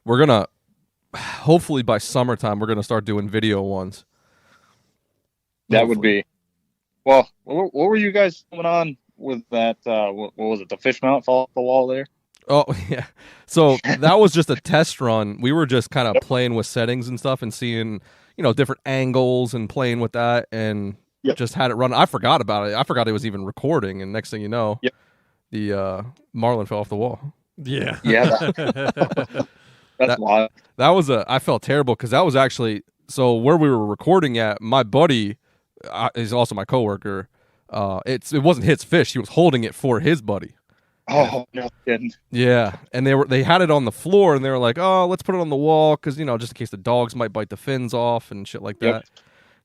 we're gonna hopefully by summertime we're gonna start doing video ones. That would be. Well, what were you guys going on with that? What was it? The fish mount fall off the wall there? Oh yeah. So that was just a test run. We were just kind of playing with settings and stuff and seeing, different angles and playing with that and just had it run. I forgot about it. I forgot it was even recording, and next thing you know, the marlin fell off the wall. Yeah. Yeah. That's wild. That was I felt terrible because that was actually where we were recording at. My buddy is also my coworker. It wasn't his fish. He was holding it for his buddy. Oh, no kidding. Yeah, and they had it on the floor, and they were like, "Oh, let's put it on the wall because just in case the dogs might bite the fins off and shit like that."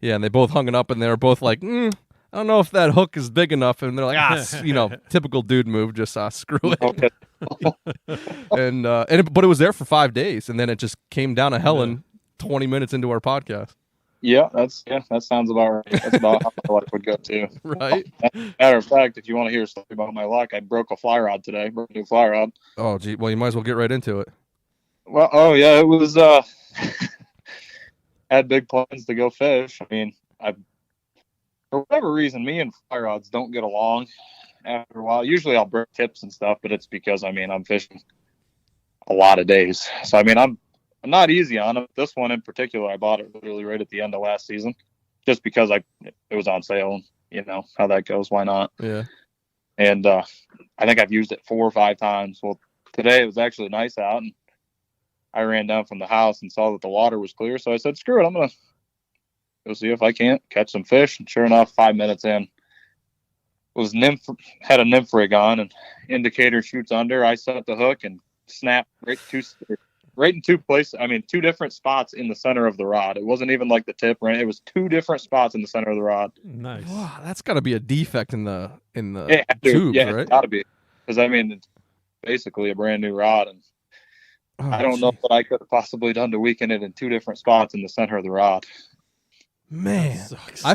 Yeah, and they both hung it up, and they were both like, "I don't know if that hook is big enough," and they're like, typical dude move, just screw it. Okay. But it was there for 5 days, and then it just came down to Helen 20 minutes into our podcast. Yeah, that sounds about right. That's about how my life would go too. Right. Matter of fact, if you want to hear a story about my luck, I broke a fly rod today. Broke a new fly rod. Oh, gee. Well, you might as well get right into it. Well, it was. Had big plans to go fish. I mean, for whatever reason, me and fly rods don't get along. After a while, usually I'll break tips and stuff, but it's because I'm fishing a lot of days. So I'm not easy on them. This one in particular, I bought it literally right at the end of last season, just because it was on sale. And you know how that goes. Why not? Yeah. And I think I've used it 4 or 5 times. Well, today it was actually nice out, and I ran down from the house and saw that the water was clear. So I said, "Screw it, I'm gonna go see if I can't catch some fish." And sure enough, 5 minutes in, had a nymph rig on, and indicator shoots under. I set the hook and snap right in 2 places. 2 different spots in the center of the rod. It wasn't even like the tip, right? It was 2 different spots in the center of the rod. Nice. Wow, that's got to be a defect in the tubes, right? It's got to be, because it's basically a brand new rod, and I don't know what I could have possibly done to weaken it in 2 different spots in the center of the rod. Man, I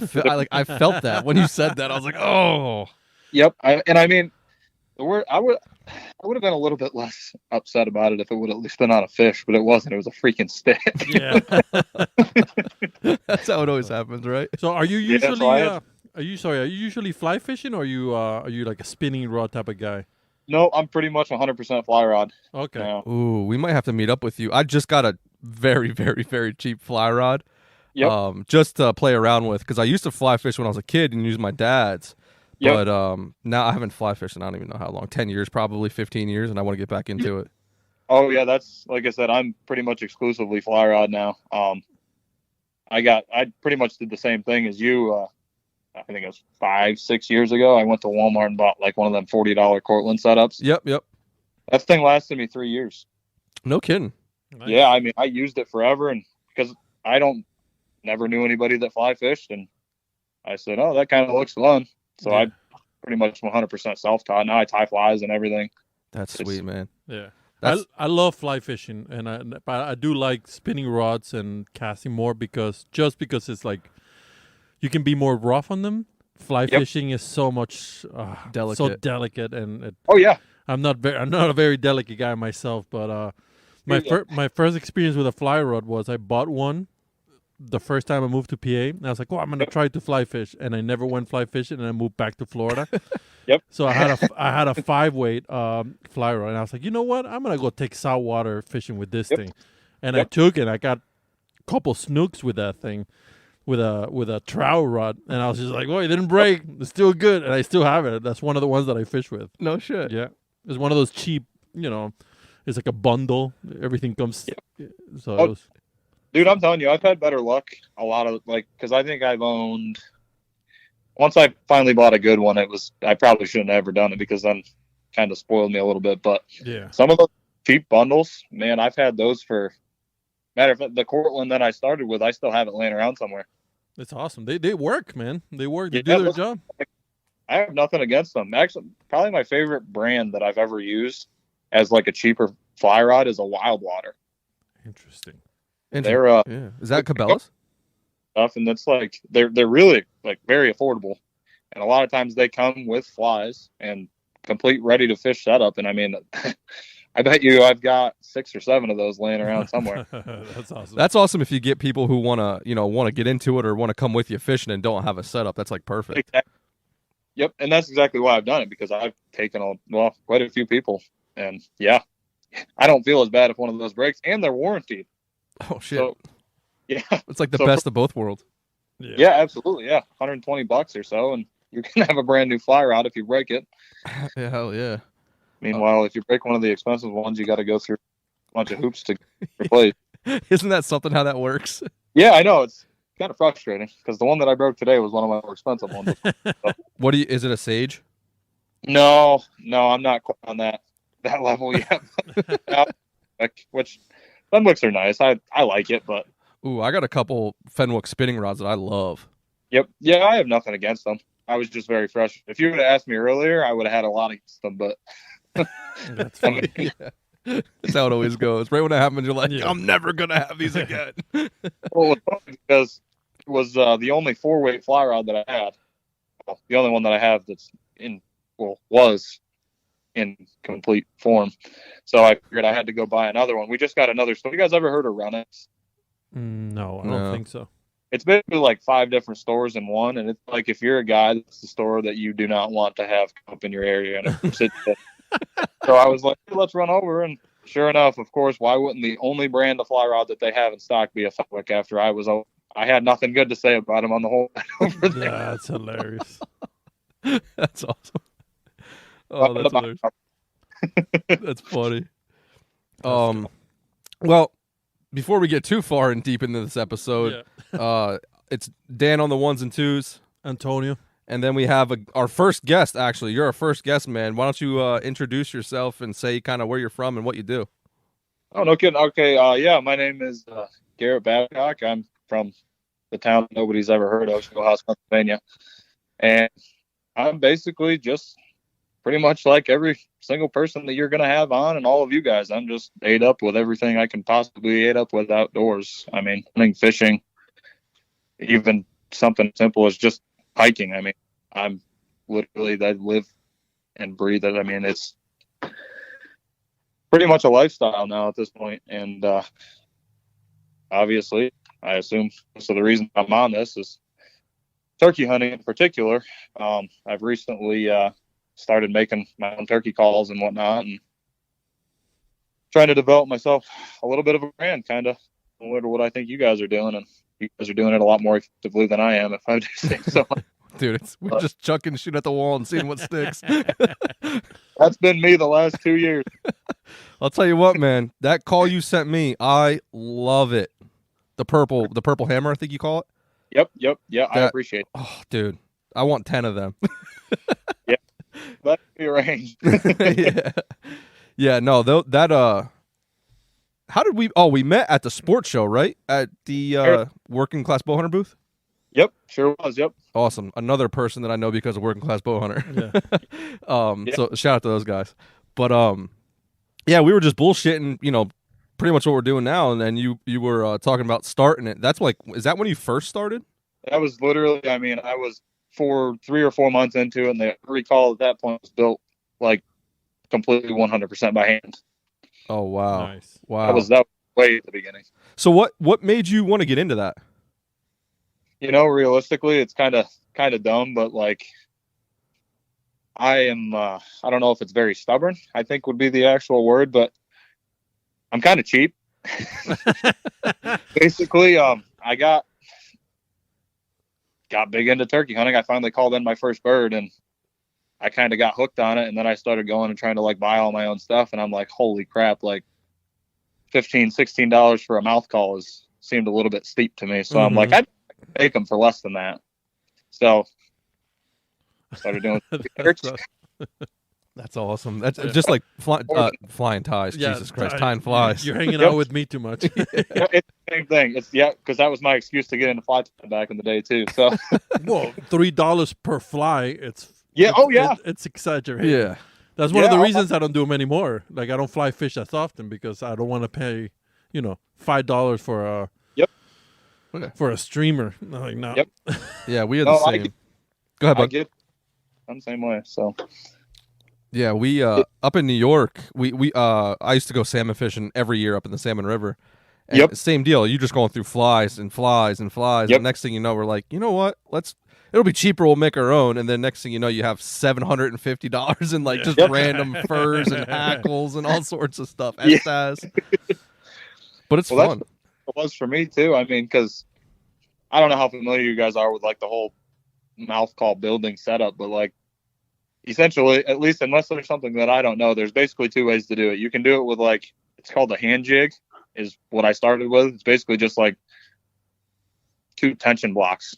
felt that when you said that. I was like, oh. Yep, I would have been a little bit less upset about it if it would have at least been on a fish, but it wasn't. It was a freaking stick. Yeah. That's how it always happens, right? So are you usually are you usually fly fishing, or are you like a spinning rod type of guy? No, I'm pretty much 100% fly rod. Okay. Now. Ooh, we might have to meet up with you. I just got a very, very, very cheap fly rod. Yep. Just to play around with, because I used to fly fish when I was a kid and use my dad's. Yep. But now I haven't fly fished in I don't even know how long. 10 years, probably 15 years, and I want to get back into it. Oh yeah, that's, like I said, I'm pretty much exclusively fly rod now. I pretty much did the same thing as you. I think it was 5-6 years ago. I went to Walmart and bought like one of them $40 Cortland setups. Yep. That thing lasted me 3 years. No kidding. Nice. Yeah, I used it forever, and because never knew anybody that fly fished, and I said, "Oh, that kind of looks fun." So I pretty much 100% self-taught. Now I tie flies and everything. That's sweet, man. Yeah. I love fly fishing, but I do like spinning rods and casting more because it's like you can be more rough on them. Fly fishing is so much delicate. so delicate, and oh yeah, I'm not a very delicate guy myself, but my first experience with a fly rod was I bought one the first time I moved to PA, and I was like, "Oh, I'm gonna try to fly fish," and I never went fly fishing, and I moved back to Florida. Yep. So I had a 5-weight fly rod, and I was like, you know what? I'm gonna go take saltwater fishing with this thing, and I got a couple snooks with that thing, with a trout rod, and I was just like, "Oh, it didn't break. It's still good," and I still have it. That's one of the ones that I fish with. No shit. Yeah, it's one of those cheap, it's like a bundle. Everything comes. Yep. So. It was, dude, I'm telling you, I've had better luck. A lot of because I think I've owned. Once I finally bought a good one, I probably shouldn't have ever done it because then kind of spoiled me a little bit. But some of the cheap bundles, man, I've had those for. Matter of fact, the Cortland that I started with, I still have it laying around somewhere. It's awesome. They work, man. They work. They do their job. I have nothing against them. Actually, probably my favorite brand that I've ever used as like a cheaper fly rod is a Wild Water. Interesting. They're is that Cabela's stuff, and it's like they're really like very affordable, and a lot of times they come with flies and complete ready to fish setup. And I bet you I've got 6 or 7 of those laying around somewhere. That's awesome. That's awesome if you get people who want to get into it or want to come with you fishing and don't have a setup. That's like perfect. Exactly. Yep, and that's exactly why I've done it, because I've taken quite a few people, and yeah, I don't feel as bad if one of those breaks, and they're warranted. Oh shit! So, yeah, it's like the best of both worlds. Yeah, absolutely. Yeah, $120 or so, and you're gonna have a brand new fly rod if you break it. Yeah, hell yeah. Meanwhile, if you break one of the expensive ones, you got to go through a bunch of hoops to replace. Isn't that something how that works? Yeah, I know. It's kind of frustrating because the one that I broke today was one of my more expensive ones. So. Is it a Sage? No, I'm not quite on that level yet. Which Fenwicks are nice. I like it, but ooh, I got a couple Fenwick spinning rods that I love. Yep. Yeah, I have nothing against them. I was just very fresh. If you would have asked me earlier, I would have had a lot against them, but that's funny. Yeah. That's how it always goes. Right when it happens, you're like, I'm never gonna have these again. Well, it was funny because it was the only 4-weight fly rod that I had. Well, the only one that I have that's was in complete form. So I figured I had to go buy another one. We just got another store. You guys ever heard of Runnix? No, I don't think so. It's basically like 5 different stores in one, and it's like if you're a guy, that's the store that you do not want to have come up in your area. And so I was like, hey, let's run over, and sure enough, of course, why wouldn't the only brand of fly rod that they have in stock be a Fenwick after I had nothing good to say about them on the whole over there. Yeah, that's hilarious. That's awesome. Oh, that's hilarious. That's funny. Well, before we get too far and deep into this episode, it's Dan on the ones and twos, Antonio, and then we have our first guest. Actually, you're our first guest, man. Why don't you introduce yourself and say kind of where you're from and what you do? Oh, no kidding. Okay, my name is Garett Babcock. I'm from the town nobody's ever heard of, Schoolhouse, Pennsylvania, and I'm basically just pretty much like every single person that you're going to have on, and all of you guys. I'm just ate up with everything I can possibly ate up with outdoors. I mean, hunting, fishing, even something simple as just hiking. I mean, I'm literally, I live and breathe it. I mean, it's pretty much a lifestyle now at this point. And obviously, I assume most of the reason I'm on this is turkey hunting in particular. I've recently started making my own turkey calls and whatnot, and trying to develop myself a little bit of a brand, kind of similar to what I think you guys are doing, and you guys are doing it a lot more effectively than I am, if I do say so. Dude, we're just chucking shit at the wall and seeing what sticks. That's been me the last 2 years. I'll tell you what, man, that call you sent me, I love it. The purple hammer, I think you call it. Yep. Yeah, I appreciate it. Oh, dude, I want 10 of them. Yeah. That be arranged. Yeah. No, that how did we met at the sports show, right? At the Working Class Bowhunter booth? Yep, sure was. Yep. Awesome. Another person that I know because of Working Class Bowhunter. Yeah. So shout out to those guys. But yeah, we were just bullshitting, pretty much what we're doing now, and then you were talking about starting it. That's like, is that when you first started? That was literally, I mean, I was 3 or 4 months into it, and the recall at that point was built like completely 100% by hand. Oh wow. Nice. Wow. That was way at the beginning. So what made you want to get into that? Realistically, it's kind of dumb, but like I am I don't know if it's very stubborn, I think would be the actual word, but I'm kind of cheap. Basically, I got big into turkey hunting. I finally called in my first bird, and I kind of got hooked on it, and then I started going and trying to like buy all my own stuff, and I'm like, holy crap, like $15-$16 for a mouth call seemed a little bit steep to me. So I'm like, I'd make them for less than that. So I started doing That's awesome. That's just like flying ties. Yeah, Jesus Christ, tying flies. You're hanging out with me too much. It's the same thing. Because that was my excuse to get into fly tying back in the day too. So well, $3 per fly. It's exaggerated. Yeah, that's one of the reasons I don't do them anymore. Like I don't fly fish as often because I don't want to pay, $5 for a for a streamer. I'm like no. Yep. Yeah, we had the same. Go ahead, bud. I'm the same way. So Yeah, we up in New York, we I used to go salmon fishing every year up in the Salmon River. And Yep. same deal. You just going through flies and flies and flies. Yep. And next thing you know, we're like, you know what? It'll be cheaper. We'll make our own. And then next thing you know, you have $750 in like just Yep. random furs and hackles and all sorts of stuff. Yeah. Estas. But it's Well, fun. that's what it was for me too. I mean, because I don't know how familiar you guys are with like the whole mouth call building setup, but like essentially, at least unless there's something that I don't know, there's basically two ways to do it. You can do it with like, it's called a hand jig, is what I started with. It's basically just like 2 tension blocks.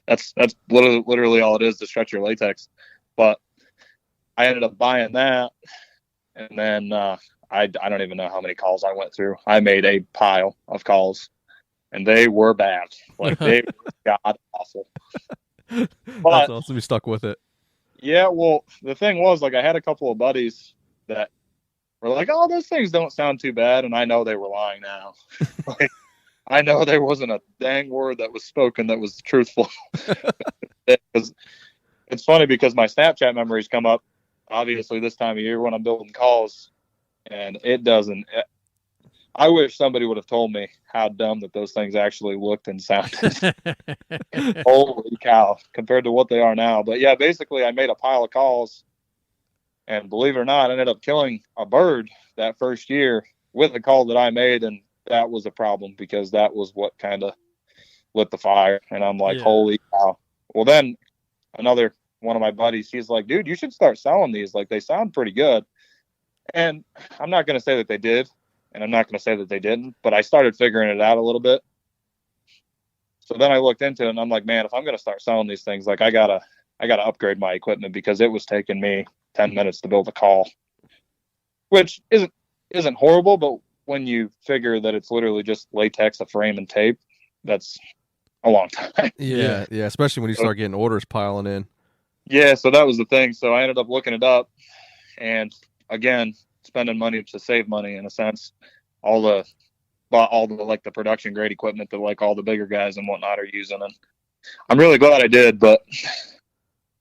that's literally all it is to stretch your latex. But I ended up buying that, and then I don't even know how many calls I went through. I made a pile of calls, and they were bad. Like they were god awful. That's But awesome. You stuck with it. yeah, well, the thing was, like, I had a couple of buddies that were like, "Oh, those things don't sound too bad," and I know they were lying now. Like, I know there wasn't a dang word that was spoken that was truthful. Because it's funny because my Snapchat memories come up, obviously, this time of year when I'm building calls, and it doesn't. I wish somebody would have told me how dumb that those things actually looked and sounded. Holy cow, compared to what they are now. But yeah, basically I made a pile of calls, and believe it or not, I ended up killing a bird that first year with the call that I made, and that was a problem because that was what kind of lit the fire. And I'm like, holy cow. Well, then another one of my buddies, he's like, dude, you should start selling these. Like, they sound pretty good. And I'm not going to say that they did, and I'm not going to say that they didn't, but I started figuring it out a little bit. So then I looked into it, and I'm like, man, if I'm going to start selling these things, like I gotta upgrade my equipment, because it was taking me 10 minutes to build a call, which isn't horrible, but when you figure that it's literally just latex, a frame, and tape, that's a long time. Yeah, especially when you start getting orders piling in. Yeah, so that was the thing. So I ended up looking it up, and again, spending money to save money in a sense. Bought all the like the production grade equipment that like all the bigger guys and whatnot are using, and I'm really glad I did, but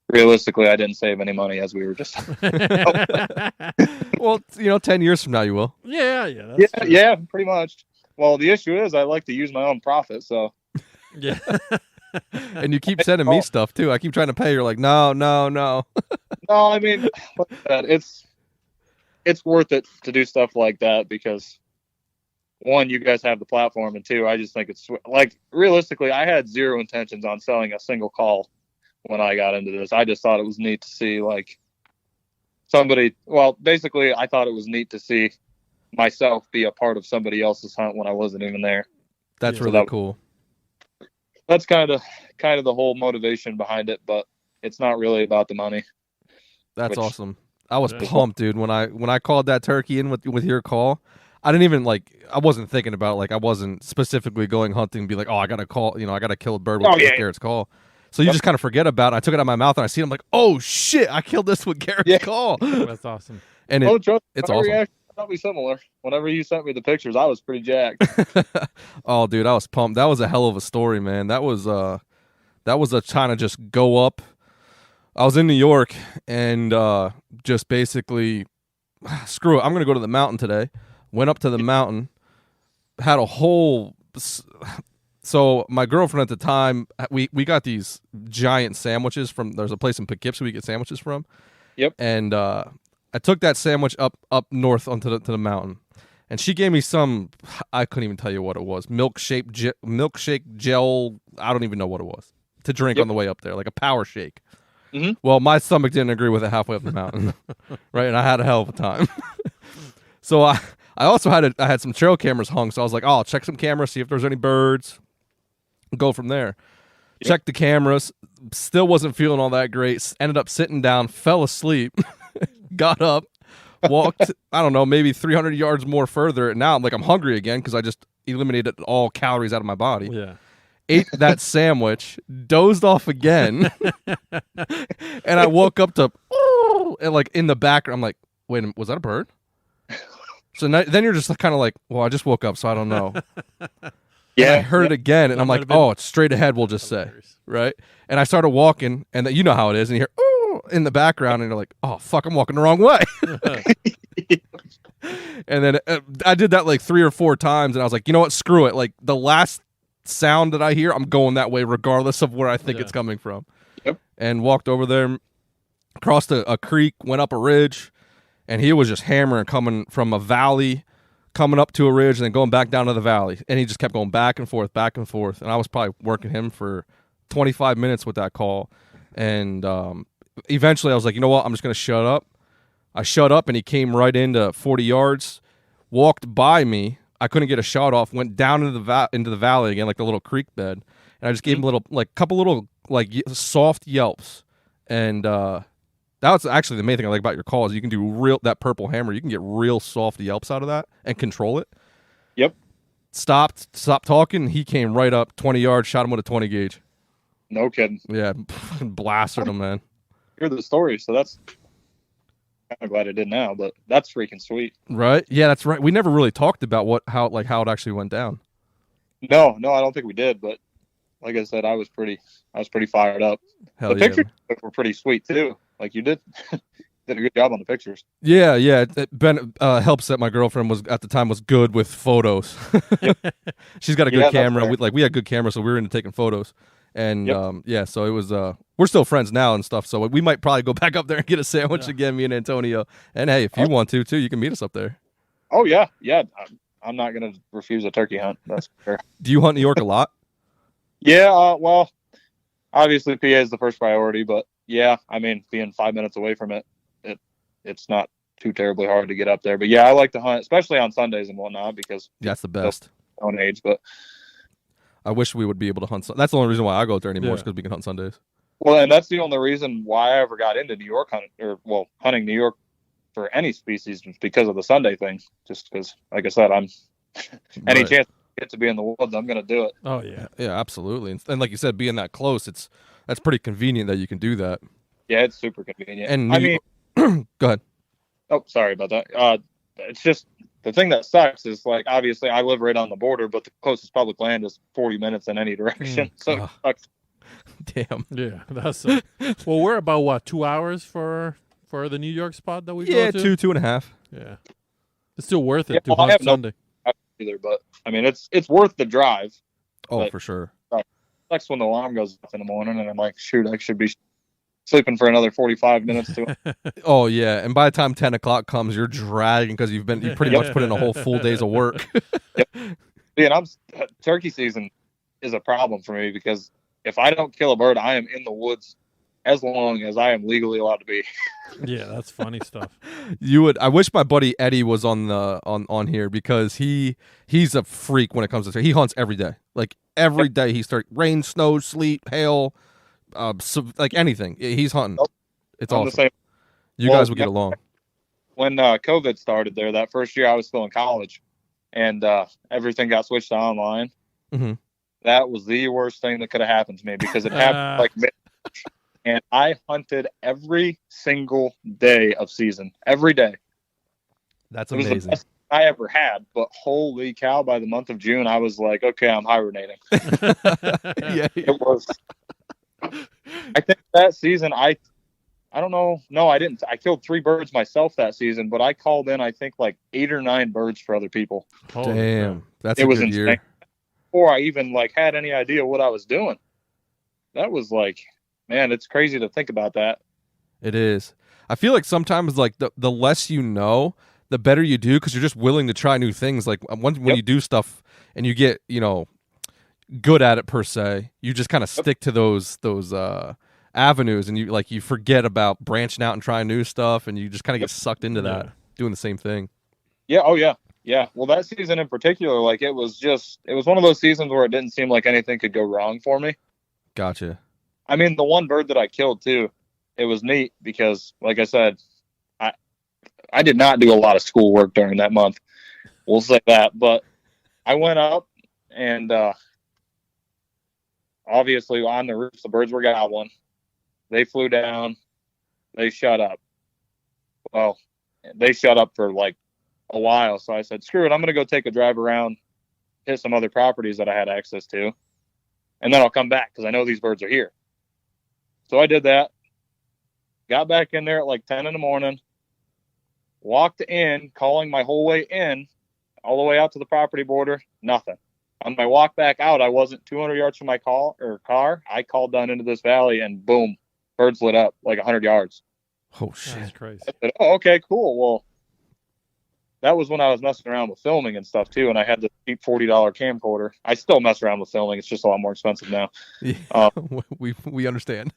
realistically I didn't save any money, as we were just Well, 10 years from now you will. yeah, pretty much. Well, the issue is I like to use my own profit, so yeah. And you keep sending me stuff too. I keep trying to pay. You're like, no. No, I mean, like I said, it's worth it to do stuff like that because, one, you guys have the platform, and two, I just think it's like, realistically, I had zero intentions on selling a single call when I got into this. I just thought it was neat to see like basically I thought it was neat to see myself be a part of somebody else's hunt when I wasn't even there. That's really cool. That's kind of the whole motivation behind it, but it's not really about the money. That's awesome. I was pumped, dude, when I called that turkey in with your call. I didn't even I wasn't thinking about I wasn't specifically going hunting and be like, oh, I gotta call, I gotta kill a bird with Garett's call. So you just kind of forget about it. I took it out of my mouth and I see it. I'm like, oh shit, I killed this with Garett's call. That's awesome. And it's awesome. Reaction probably similar. Whenever you sent me the pictures, I was pretty jacked. Oh, dude, I was pumped. That was a hell of a story, man. That was a time to just go up. I was in New York and just basically, screw it. I'm gonna go to the mountain today. Went up to the mountain, had a whole. So my girlfriend at the time, we got these giant sandwiches from. There's a place in Poughkeepsie we get sandwiches from. Yep. And I took that sandwich up north onto the mountain, and she gave me some. I couldn't even tell you what it was. Milkshake gel. I don't even know what it was to drink on the way up there, like a power shake. Mm-hmm. Well, my stomach didn't agree with it halfway up the mountain, right? And I had a hell of a time. So I also had some trail cameras hung, so I was like, oh, I'll check some cameras, see if there's any birds, go from there. Yep. Checked the cameras, still wasn't feeling all that great, ended up sitting down, fell asleep, got up, walked, I don't know, maybe 300 yards more further, and now I'm hungry again because I just eliminated all calories out of my body. Yeah. Ate that sandwich, dozed off again, and I woke up to, and in the background, I'm like, wait a minute, was that a bird? So then you're just kind of like, well, I just woke up, so I don't know. Yeah, I heard it again, and I'm like, oh, it's straight ahead, we'll just say, right? And I started walking, and you know how it is, and you hear, in the background, and you're like, oh fuck, I'm walking the wrong way. And then I did that like 3 or 4 times, and I was like, you know what, screw it. Like the last sound that I hear, I'm going that way regardless of where I think it's coming from. Yep. And walked over there, crossed a creek, went up a ridge, and he was just hammering, coming from a valley, coming up to a ridge, and then going back down to the valley. And he just kept going back and forth, back and forth. And I was probably working him for 25 minutes with that call. And eventually I was like, you know what, I'm just going to shut up. I shut up, and he came right into 40 yards, walked by me. I couldn't get a shot off, went down into the valley again, like the little creek bed. And I just gave him couple little soft yelps. And that was actually the main thing I like about your calls. You can do that purple hammer. You can get real soft yelps out of that and control it. Yep. Stopped talking. He came right up 20 yards, shot him with a 20 gauge. No kidding. Yeah, blasted him, man. Hear the story, so that's I'm glad I did now, but that's freaking sweet. Right? Yeah, that's right. We never really talked about how it actually went down. No, I don't think we did, but like I said, I was pretty fired up. Hell the yeah, pictures were pretty sweet too. Like you did did a good job on the pictures. Yeah. Ben helps that my girlfriend was at the time was good with photos. She's got a good camera. We had good cameras, so we were into taking photos. And so it was. We're still friends now and stuff. So we might probably go back up there and get a sandwich again, me and Antonio. And hey, if you want to too, you can meet us up there. Oh yeah. I'm not gonna refuse a turkey hunt. That's fair. Do you hunt New York a lot? Yeah. Well, obviously PA is the first priority, but yeah, I mean, being 5 minutes away from it's not too terribly hard to get up there. But yeah, I like to hunt, especially on Sundays and whatnot, because that's the best. Own age, but. I wish we would be able to hunt. That's the only reason why I go there anymore is because we can hunt Sundays. Well, and that's the only reason why I ever got into New York hunting New York for any species was because of the Sunday thing. Just because, like I said, any chance I get to be in the woods, I'm going to do it. Oh yeah, yeah, absolutely. And like you said, being that close, that's pretty convenient that you can do that. Yeah, it's super convenient. And I mean, go ahead. Oh, sorry about that. It's just. The thing that sucks is, like, obviously I live right on the border, but the closest public land is 40 minutes in any direction. So it sucks. Damn. Yeah, that's well, we're about 2 hours for the New York spot that we go to? Yeah, 2.5. Yeah. It's still worth it to hunt Sunday. Either, but I mean it's worth the drive. Oh, for sure. Sucks when the alarm goes off in the morning and I'm like, shoot, I should be sleeping for another 45 minutes too. Oh yeah, and by the time 10 o'clock comes, you're dragging because you pretty much put in a whole full day's of work. Yep. And turkey season is a problem for me because if I don't kill a bird, I am in the woods as long as I am legally allowed to be. Yeah, that's funny stuff. I wish my buddy Eddie was on here because he's a freak when it comes to he hunts every day. Like every day he starts rain, snow, sleet, hail. Like anything, he's hunting. It's awesome. You guys would get along. When COVID started there, that first year I was still in college, and everything got switched to online. Mm-hmm. That was the worst thing that could have happened to me because it happened like mid-March, and I hunted every single day of season, every day. That's amazing. It was the best I ever had, but holy cow! By the month of June, I was like, okay, I'm hibernating. Yeah, it was. I think that season I don't know. No, I didn't. I killed 3 birds myself that season, but I called in I think like 8 or 9 birds for other people. Damn, that's a good year. Before I even had any idea what I was doing. That was man, it's crazy to think about that. It is. I feel like sometimes the less you know, the better you do because you're just willing to try new things. Like when you do stuff and you get good at it per se, you just kind of stick to those avenues, and you forget about branching out and trying new stuff, and you just kind of get sucked into that doing the same thing. Yeah. Oh yeah. Well, that season in particular, it was one of those seasons where it didn't seem like anything could go wrong for me. Gotcha. I mean, the one bird that I killed too, it was neat because, like I said, I did not do a lot of schoolwork during that month. We'll say that, but I went up and. Obviously, on the roofs, the birds were gobbling. They flew down. They shut up. Well, they shut up for a while. So I said, screw it. I'm going to go take a drive around, hit some other properties that I had access to, and then I'll come back because I know these birds are here. So I did that. got back in there at like 10 in the morning, walked in, calling my whole way in, all the way out to the property border, nothing. On my walk back out, I wasn't 200 yards from my car. I called down into this valley, and boom, birds lit up like 100 yards. Oh, shit. That's crazy. I said, oh, okay, cool. Well, that was when I was messing around with filming and stuff too, and I had the cheap $40 camcorder. I still mess around with filming; it's just a lot more expensive now. Yeah, we understand.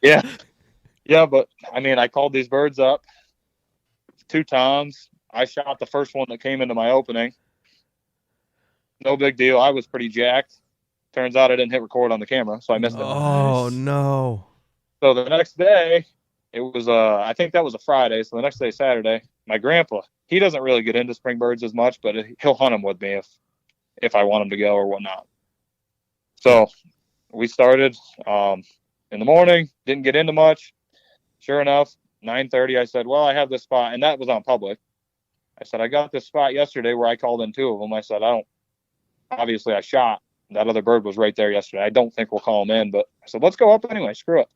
Yeah, but I mean, I called these birds up, 2 toms. I shot the first one that came into my opening. No big deal. I was pretty jacked. Turns out I didn't hit record on the camera, so I missed it. Oh, no. So the next day, it was I think that was a Friday. So the next day, Saturday, my grandpa, he doesn't really get into spring birds as much, but he'll hunt them with me if I want him to go or whatnot. So we started in the morning, didn't get into much. Sure enough, 9:30, I said, well, I have this spot, and that was on public. I said, I got this spot yesterday where I called in 2 of them. I said, obviously I shot. That other bird was right there yesterday. I don't think we'll call him in, but I said, let's go up anyway. Screw it.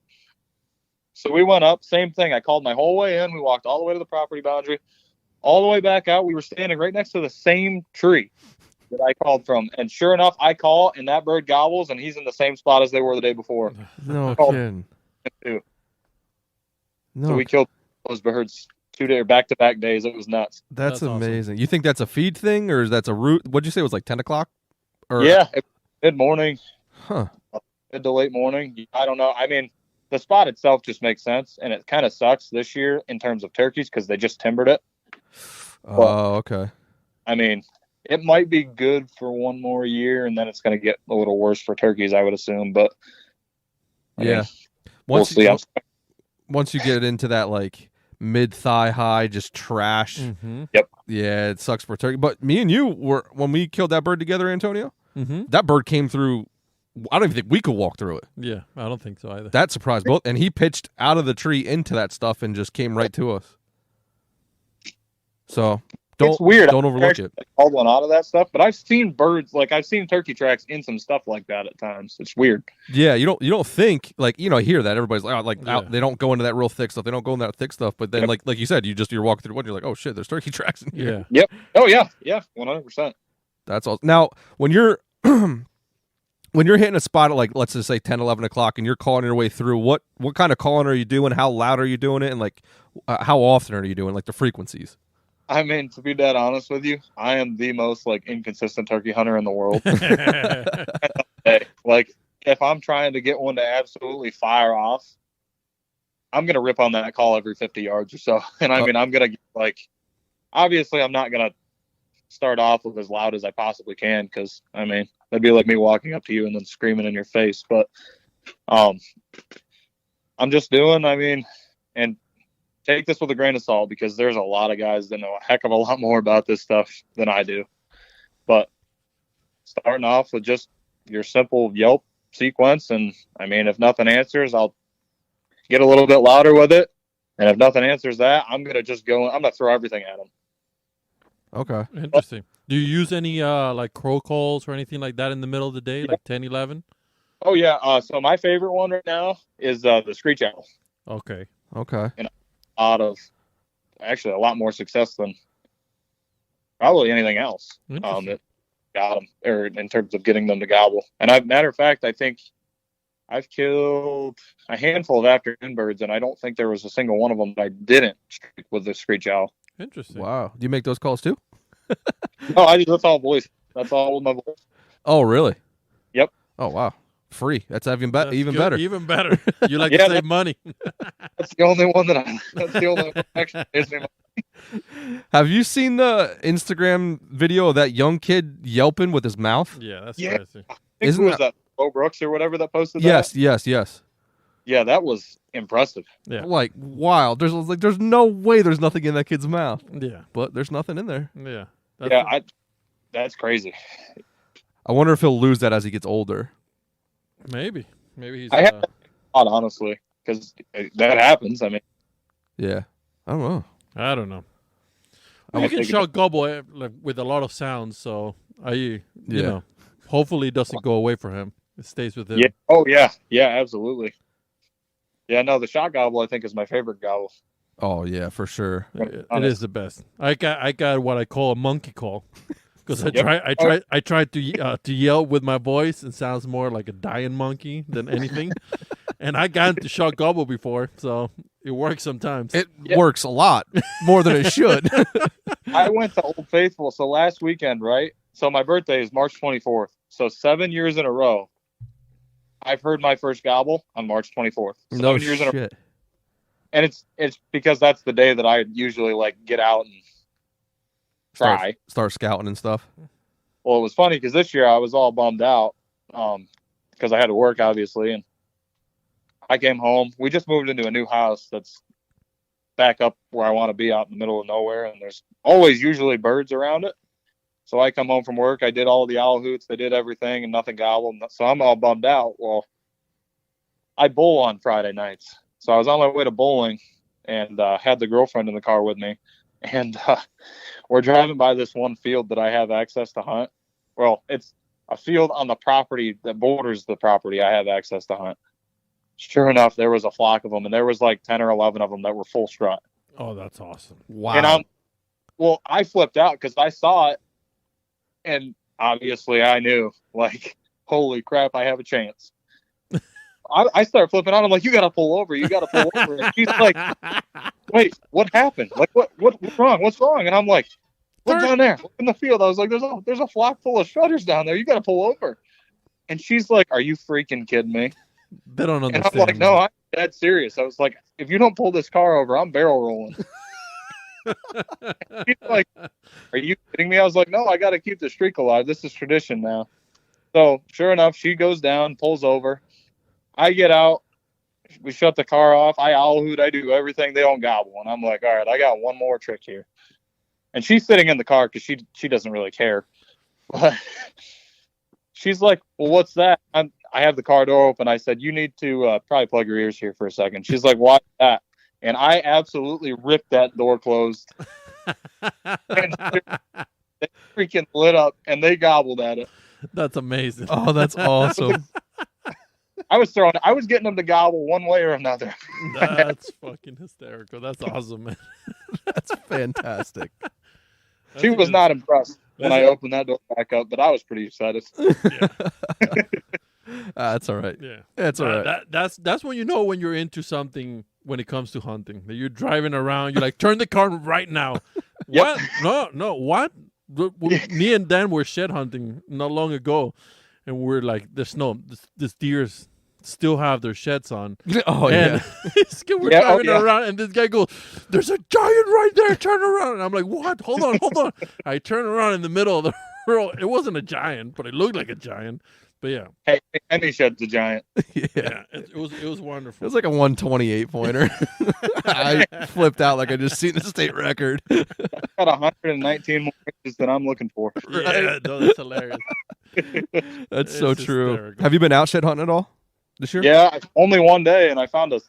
So we went up, same thing. I called my whole way in. We walked all the way to the property boundary, all the way back out. We were standing right next to the same tree that I called from. And sure enough, I call, and that bird gobbles, and he's in the same spot as they were the day before. No kidding. No. So we killed those birds 2 days, back-to-back days. It was nuts. That's amazing. Awesome. You think that's a feed thing, or that's a root? What'd you say it was like 10 o'clock? Yeah, mid-morning. Huh. Mid to late morning. I don't know. I mean, the spot itself just makes sense, and it kind of sucks this year in terms of turkeys because they just timbered it. Oh, okay. I mean, it might be good for one more year, and then it's going to get a little worse for turkeys, I would assume. But I mean, we'll see. Once you get into that like mid-thigh high, just trash. Mm-hmm. Yep. Yeah, it sucks for turkey. But me and you were, when we killed that bird together, Antonio, that bird came through. I don't even think we could walk through it. Yeah, I don't think so either. That surprised both. And he pitched out of the tree into that stuff and just came right to us. So it's weird. Don't overlook it. I called one out of that stuff, but I've seen birds, like I've seen turkey tracks in some stuff like that at times. It's weird. Yeah, you don't think, like, you know, I hear that everybody's like, out, they don't go into that real thick stuff. They don't go in that thick stuff. But then, like you said, you're walking through one, you're like, oh shit, there's turkey tracks in here. Yeah. Yep. Oh yeah, 100%. That's all. Now, when you're when you're hitting a spot at, like, let's just say 10, 11 o'clock, and you're calling your way through, what kind of calling are you doing? How loud are you doing it? And like, how often are you doing, like, the frequencies? I mean, to be dead honest with you, I am the most like inconsistent turkey hunter in the world. Hey, like if I'm trying to get one to absolutely fire off, I'm gonna rip on that call every 50 yards or so. And I mean, I'm gonna like, obviously, I'm not gonna start off with as loud as I possibly can because I mean that'd be like me walking up to you and then screaming in your face. But I'm just doing. I mean, and take this with a grain of salt because there's a lot of guys that know a heck of a lot more about this stuff than I do. But starting off with just your simple yelp sequence, and I mean, if nothing answers, I'll get a little bit louder with it. And if nothing answers that, I'm going to throw everything at them. Okay. Interesting. Do you use any like crow calls or anything like that in the middle of the day, like 10, 11? Oh, yeah. So my favorite one right now is the screech owl. Okay. And a lot more success than probably anything else that got them, or in terms of getting them to gobble. And matter of fact, I think I've killed a handful of afternoon birds, and I don't think there was a single one of them that I didn't streak with the screech owl. Interesting. Wow. Do you make those calls too? No, that's all voice. That's all with my voice. Oh, really? Yep. Oh, wow. Free. That's even better. Even better. You like to save money. That's the only one that's the only one that actually pays me money. Have you seen the Instagram video of that young kid yelping with his mouth? Yeah, that's crazy. Isn't that Bo Brooks or whatever that posted yes, that? Yes. Yeah, that was impressive. Yeah. Like, wow. There's no way there's nothing in that kid's mouth. Yeah. But there's nothing in there. Yeah. That's crazy. I wonder if he'll lose that as he gets older. Maybe he's. I have thought, honestly, because that happens. I mean, yeah, I don't know. You can shout gobble like, with a lot of sounds, so you know, hopefully it doesn't go away for him. It stays with him. Yeah. Oh yeah, absolutely. Yeah, no, the shot gobble I think is my favorite gobble. Oh yeah, for sure. It is the best. I got what I call a monkey call because Yep. I tried to yell with my voice. It sounds more like a dying monkey than anything. And I got into shot gobble before, so it works sometimes. It works a lot more than it should. I went to Old Faithful. So last weekend, right? So my birthday is March 24th. So 7 years in a row, I've heard my first gobble on March 24th. No shit. And it's because that's the day that I usually like get out and try. Start scouting and stuff. Well, it was funny because this year I was all bummed out because I had to work, obviously. And I came home. We just moved into a new house that's back up where I want to be out in the middle of nowhere. And there's always usually birds around it. So I come home from work. I did all the owl hoots. They did everything and nothing gobbled. So I'm all bummed out. Well, I bowl on Friday nights. So I was on my way to bowling and had the girlfriend in the car with me. And we're driving by this one field that I have access to hunt. Well, it's a field on the property that borders the property I have access to hunt. Sure enough, there was a flock of them, and there was like 10 or 11 of them that were full strut. Oh, that's awesome. Wow. And I flipped out because I saw it, and obviously I knew, like, holy crap, I have a chance. I start flipping out. I'm like, you got to pull over. You got to pull over. And she's like, wait, what happened? Like, what's wrong? What's wrong? And I'm like, look down there. Look in the field. I was like, there's a flock full of strutters down there. You got to pull over. And she's like, are you freaking kidding me? They don't understand. And I'm like, no, I'm dead serious. I was like, if you don't pull this car over, I'm barrel rolling. She's like, are you kidding me? I was like, no, I got to keep the streak alive. This is tradition now. So sure enough, she goes down, pulls over. I get out. We shut the car off. I owl hoot. I do everything. They don't gobble. And I'm like, all right, I got one more trick here. And she's sitting in the car because she doesn't really care. But she's like, well, what's that? I have the car door open. I said, you need to probably plug your ears here for a second. She's like, why that? And I absolutely ripped that door closed. And they freaking lit up and they gobbled at it. That's amazing. Oh, that's awesome. I was getting them to gobble one way or another. That's fucking hysterical. That's awesome, man. That's fantastic. She was not impressed when I opened that door back up, but I was pretty excited. Yeah. That's all right. Yeah, that's all right. That's when you know when you're into something when it comes to hunting. That you're driving around, you're like, turn the car right now. Yep. What? No, what? Me and Dan were shed hunting not long ago, and we're like, there's no this deer's still have their sheds on. Oh, and yeah. we're driving around, and this guy goes, there's a giant right there, turn around. And I'm like, what? Hold on. I turn around in the middle of the road. It wasn't a giant, but it looked like a giant. But yeah. Hey, any shed's a giant. Yeah. It was wonderful. It was like a 128 pointer. I flipped out like I just seen the state record. I've got 119 more inches than I'm looking for. Yeah, no, that's hilarious. That's so true. Hysterical. Have you been out shed hunting at all this year? Yeah, only one day, and I found a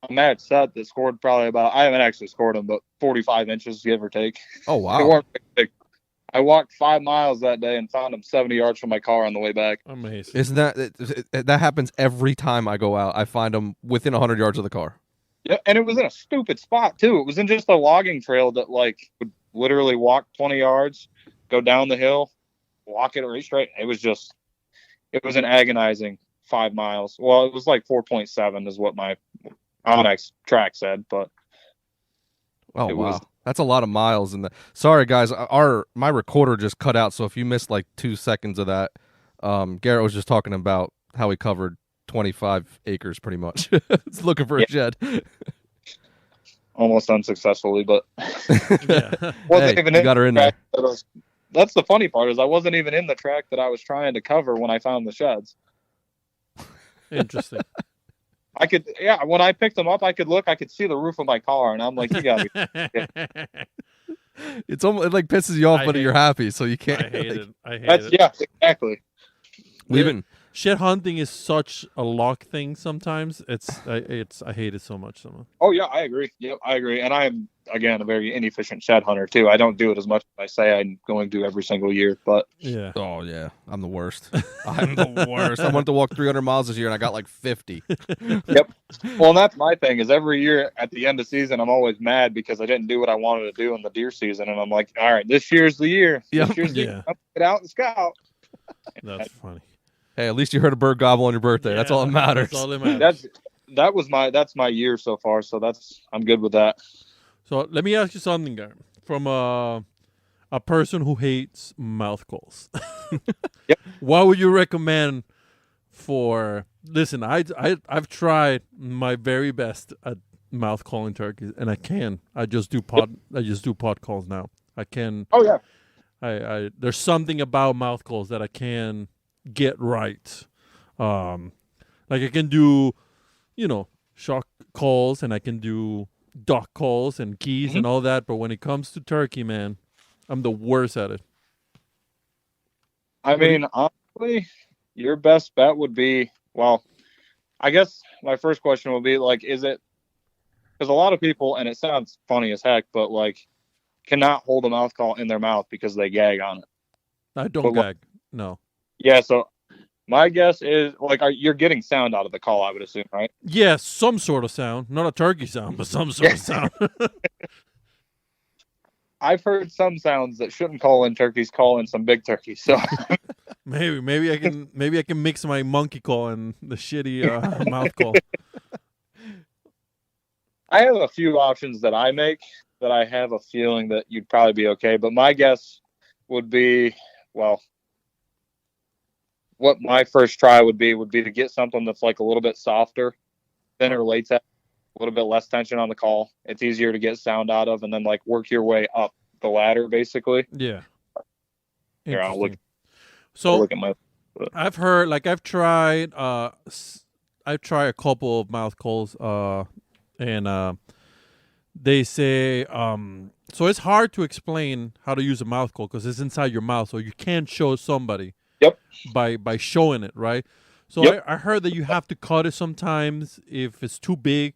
match set that scored probably about, I haven't actually scored them, but 45 inches, give or take. Oh, wow. They weren't big. I walked 5 miles that day and found them 70 yards from my car on the way back. Amazing. Isn't that happens every time I go out? I find them within 100 yards of the car. Yeah, and it was in a stupid spot, too. It was in just a logging trail that, like, would literally walk 20 yards, go down the hill, walk it right straight. It was an agonizing 5 miles. Well, it was like 4.7 is what my Onyx track said, but oh wow, that's a lot of miles. Sorry guys, my recorder just cut out. So if you missed like 2 seconds of that, Garett was just talking about how he covered 25 acres pretty much. It's looking for a shed. Almost unsuccessfully, but Yeah. wasn't even you got her in there. That's the funny part is I wasn't even in the track that I was trying to cover when I found the sheds. Interesting. When I picked them up, I could see the roof of my car, and I'm like, you got me. It's almost, it like pisses you off, but you're happy, so you can't. I hate it. Yeah, exactly. We've been shed hunting is such a luck thing. Sometimes I hate it so much. Oh yeah, I agree. Yep, I agree. And I'm again a very inefficient shed hunter too. I don't do it as much as I say I'm going to every single year. But yeah. Oh yeah, I'm the worst. I'm the worst. I went to walk 300 miles this year and I got like 50. Yep. Well, and that's my thing is every year at the end of season, I'm always mad because I didn't do what I wanted to do in the deer season. And I'm like, all right, this year's the year. Yep. This year's the Yeah. year. I'm get out and scout. That's funny. Hey, at least you heard a bird gobble on your birthday. That's all that matters. That's all that matters. That's my year so far. So I'm good with that. So let me ask you something, Garett. From a person who hates mouth calls. Yep. What would you recommend for? Listen, I've tried my very best at mouth calling turkeys, and I can. I just do pod calls now. I can. Oh yeah. I there's something about mouth calls that I can get right. Like I can do, shock calls, and I can do duck calls and geese and all that. But when it comes to turkey, man, I'm the worst at it. I mean, honestly, your best bet would be, well, I guess my first question would be like, is it, because a lot of people, and it sounds funny as heck, but like cannot hold a mouth call in their mouth because they gag on it. I don't gag. No. Yeah. So my guess is like, you're getting sound out of the call, I would assume, right? Yes, some sort of sound, not a turkey sound, but some sort of sound. I've heard some sounds that shouldn't call in turkeys call in some big turkeys. So maybe I can mix my monkey call and the shitty mouth call. I have a few options that I make that I have a feeling that you'd probably be okay. But my guess would be, well, what my first try would be to get something that's like a little bit softer, thinner latex, a little bit less tension on the call. It's easier to get sound out of, and then like work your way up the ladder, basically. Yeah. Here, I'll look at my. I've heard, like, I've tried a couple of mouth calls, and they say, so it's hard to explain how to use a mouth call because it's inside your mouth, so you can't show somebody. Yep. By showing it, right? So yep. I heard that you have to cut it sometimes if it's too big,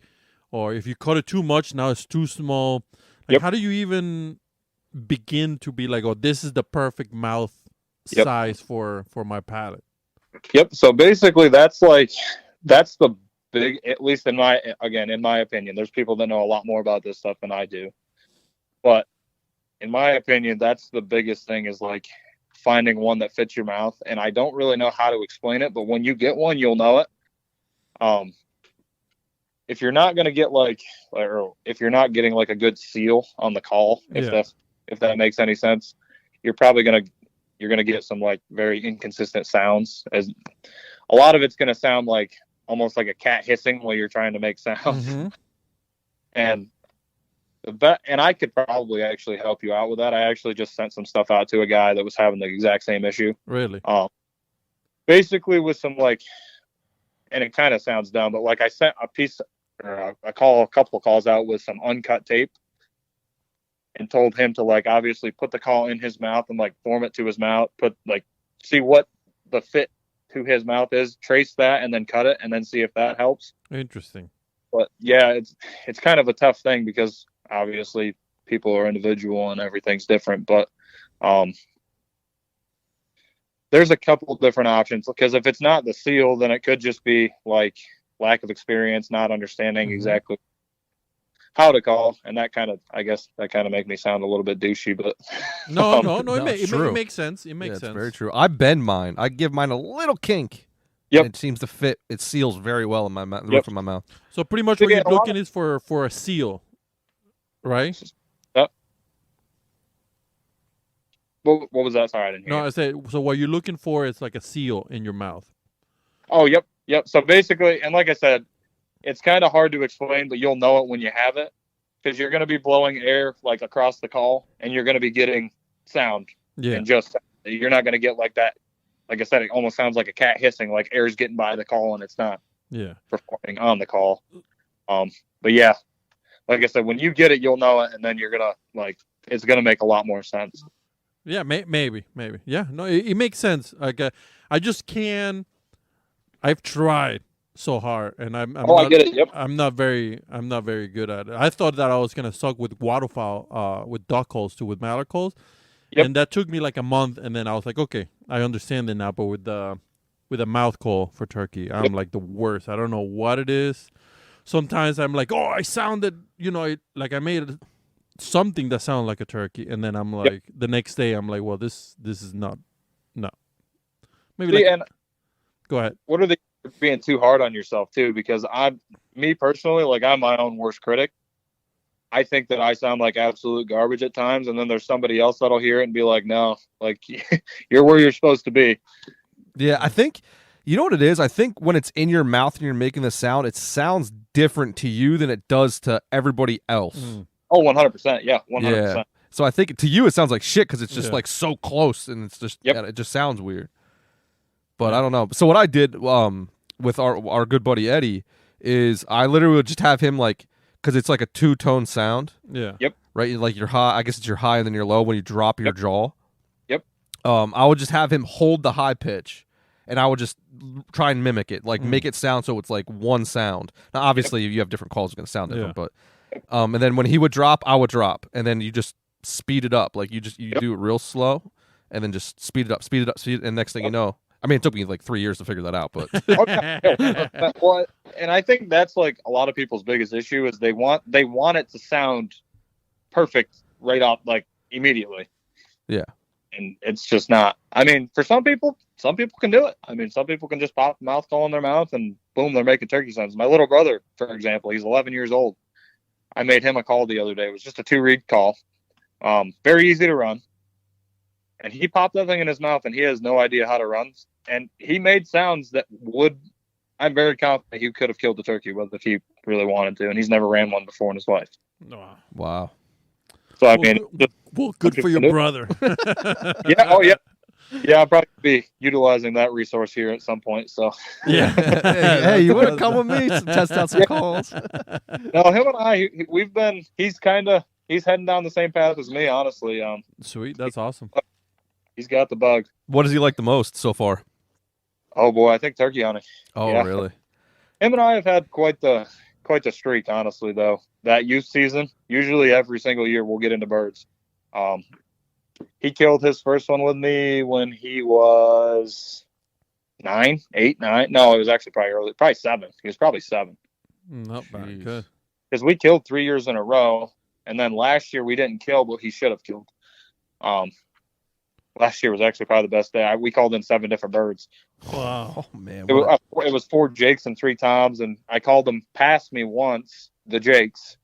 or if you cut it too much, now it's too small. Like, how do you even begin to be like, oh, this is the perfect mouth size for my palate? Yep. So basically, that's the big, at least in my opinion. There's people that know a lot more about this stuff than I do, but in my opinion, that's the biggest thing is like finding one that fits your mouth. And I don't really know how to explain it, but when you get one, you'll know it. If you're not going to get or if you're not getting like a good seal on the call, if that makes any sense, you're probably going to get some like very inconsistent sounds. As a lot of it's going to sound like almost like a cat hissing while you're trying to make sound. Mm-hmm. And I could probably actually help you out with that. I actually just sent some stuff out to a guy that was having the exact same issue. Really? Basically with some and it kind of sounds dumb, but like I sent a couple of calls out with some uncut tape and told him to like obviously put the call in his mouth and like form it to his mouth, see what the fit to his mouth is, trace that and then cut it and then see if that helps. Interesting. But yeah, it's kind of a tough thing because obviously people are individual and everything's different, but there's a couple different options because if it's not the seal, then it could just be like lack of experience, not understanding exactly how to call, and that kind of make me sound a little bit douchey, but no, it makes sense. It makes sense. It's very true. I bend mine. I give mine a little kink. Yep. It seems to fit. It seals very well in my mouth, the roof of my mouth. So pretty much what you're looking is for a seal, right? Yep. What was that? Sorry, I didn't hear. No, I said, so what you're looking for is like a seal in your mouth. Oh, yep. So basically, and like I said, it's kind of hard to explain, but you'll know it when you have it because you're going to be blowing air like across the call and you're going to be getting sound. Yeah. And you're not going to get like that. Like I said, it almost sounds like a cat hissing, like air's getting by the call and it's not performing on the call. But yeah, like I said, when you get it, you'll know it. And then you're going to it's going to make a lot more sense. Yeah, maybe. Yeah, no, it makes sense. Like, I just can't I've tried so hard, and I'm Oh, I not, get it. Yep. I'm not very good at it. I thought that I was gonna suck with waterfowl, with duck calls too, with mallard calls, Yep. and that took me like a month, and then I was like, okay, I understand it now. But with a mouth call for turkey, I'm like the worst. I don't know what it is. Sometimes I'm like, oh, I sounded, like I made something that sounded like a turkey, and then I'm like, the next day I'm like, well, this is not, no. Maybe See, like, and go ahead. what are they being too hard on yourself too? Because me personally, like I'm my own worst critic. I think that I sound like absolute garbage at times, and then there's somebody else that'll hear it and be like, no, like you're where you're supposed to be. Yeah, I think, you know what it is? I think when it's in your mouth and you're making the sound, it sounds different to you than it does to everybody else. Oh, 100%. Yeah, 100%. Yeah. So I think to you it sounds like shit because it's just like so close and it's just it just sounds weird. But I don't know. So what I did with our good buddy Eddie is I literally would just have him like, because it's like a two-tone sound. Yeah. Yep. Right? Like your high, I guess it's your high and then your low when you drop your jaw. Yep. I would just have him hold the high pitch and I would just try and mimic it, like make it sound so it's like one sound. Now obviously you have different calls, it's going to sound different, but and then when he would drop, I would drop, and then you just speed it up, like you do it real slow and then just speed it up, and next thing you know, I mean, it took me like 3 years to figure that out, but Well, and I think that's like a lot of people's biggest issue is they want it to sound perfect right off, like immediately. Yeah. And it's just not. I mean, for some people can do it. I mean, some people can just pop mouth call in their mouth and boom, they're making turkey sounds. My little brother, for example, he's 11 years old. I made him a call the other day. It was just a 2-reed call. Very easy to run. And he popped that thing in his mouth and he has no idea how to run. And he made sounds that I'm very confident he could have killed the turkey if he really wanted to. And he's never ran one before in his life. Wow. So, I mean, good for your brother. Yeah. Oh, yeah. Yeah, I'll probably be utilizing that resource here at some point. So, yeah. hey, you want to come with me to test out some calls? No, him and I, he's heading down the same path as me, honestly. Sweet. That's awesome. He's got the bug. What does he like the most so far? Oh boy, I think turkey hunting. Oh, yeah. Really? Him and I have had quite the streak, honestly, though. That youth season, usually every single year we'll get into birds. He killed his first one with me when he was 9. No, it was actually probably early, probably 7. He was probably 7. Not bad. Good. Because we killed 3 years in a row, and then last year we didn't kill, but he should have killed. Last year was actually probably the best day. We called in 7 different birds. Wow. Oh, man. It was 4 jakes and 3 toms, and I called them past me once, the jakes,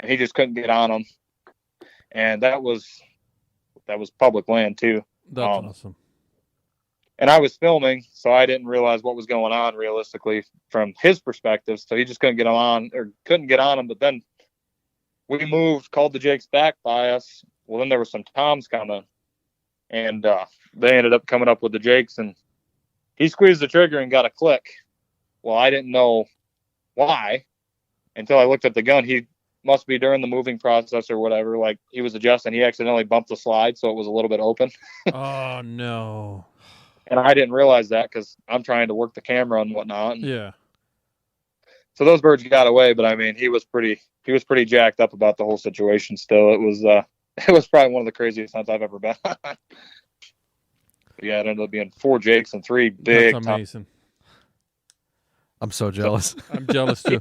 and he just couldn't get on them. And that was public land too. That's awesome. And I was filming, so I didn't realize what was going on realistically from his perspective. So he just couldn't get on them. But then we moved, called the jakes back by us. Well, then there were some toms coming, and they ended up coming up with the jakes, and he squeezed the trigger and got a click. Well, I didn't know why until I looked at the gun. He must be during the moving process or whatever. Like he was adjusting, he accidentally bumped the slide, so it was a little bit open. Oh no! And I didn't realize that because I'm trying to work the camera and whatnot. Yeah. So those birds got away, but I mean, he was pretty jacked up about the whole situation. Still, it was probably one of the craziest hunts I've ever been on. Yeah, it ended up being 4 jakes and 3 big. That's amazing. I'm so jealous. I'm jealous too.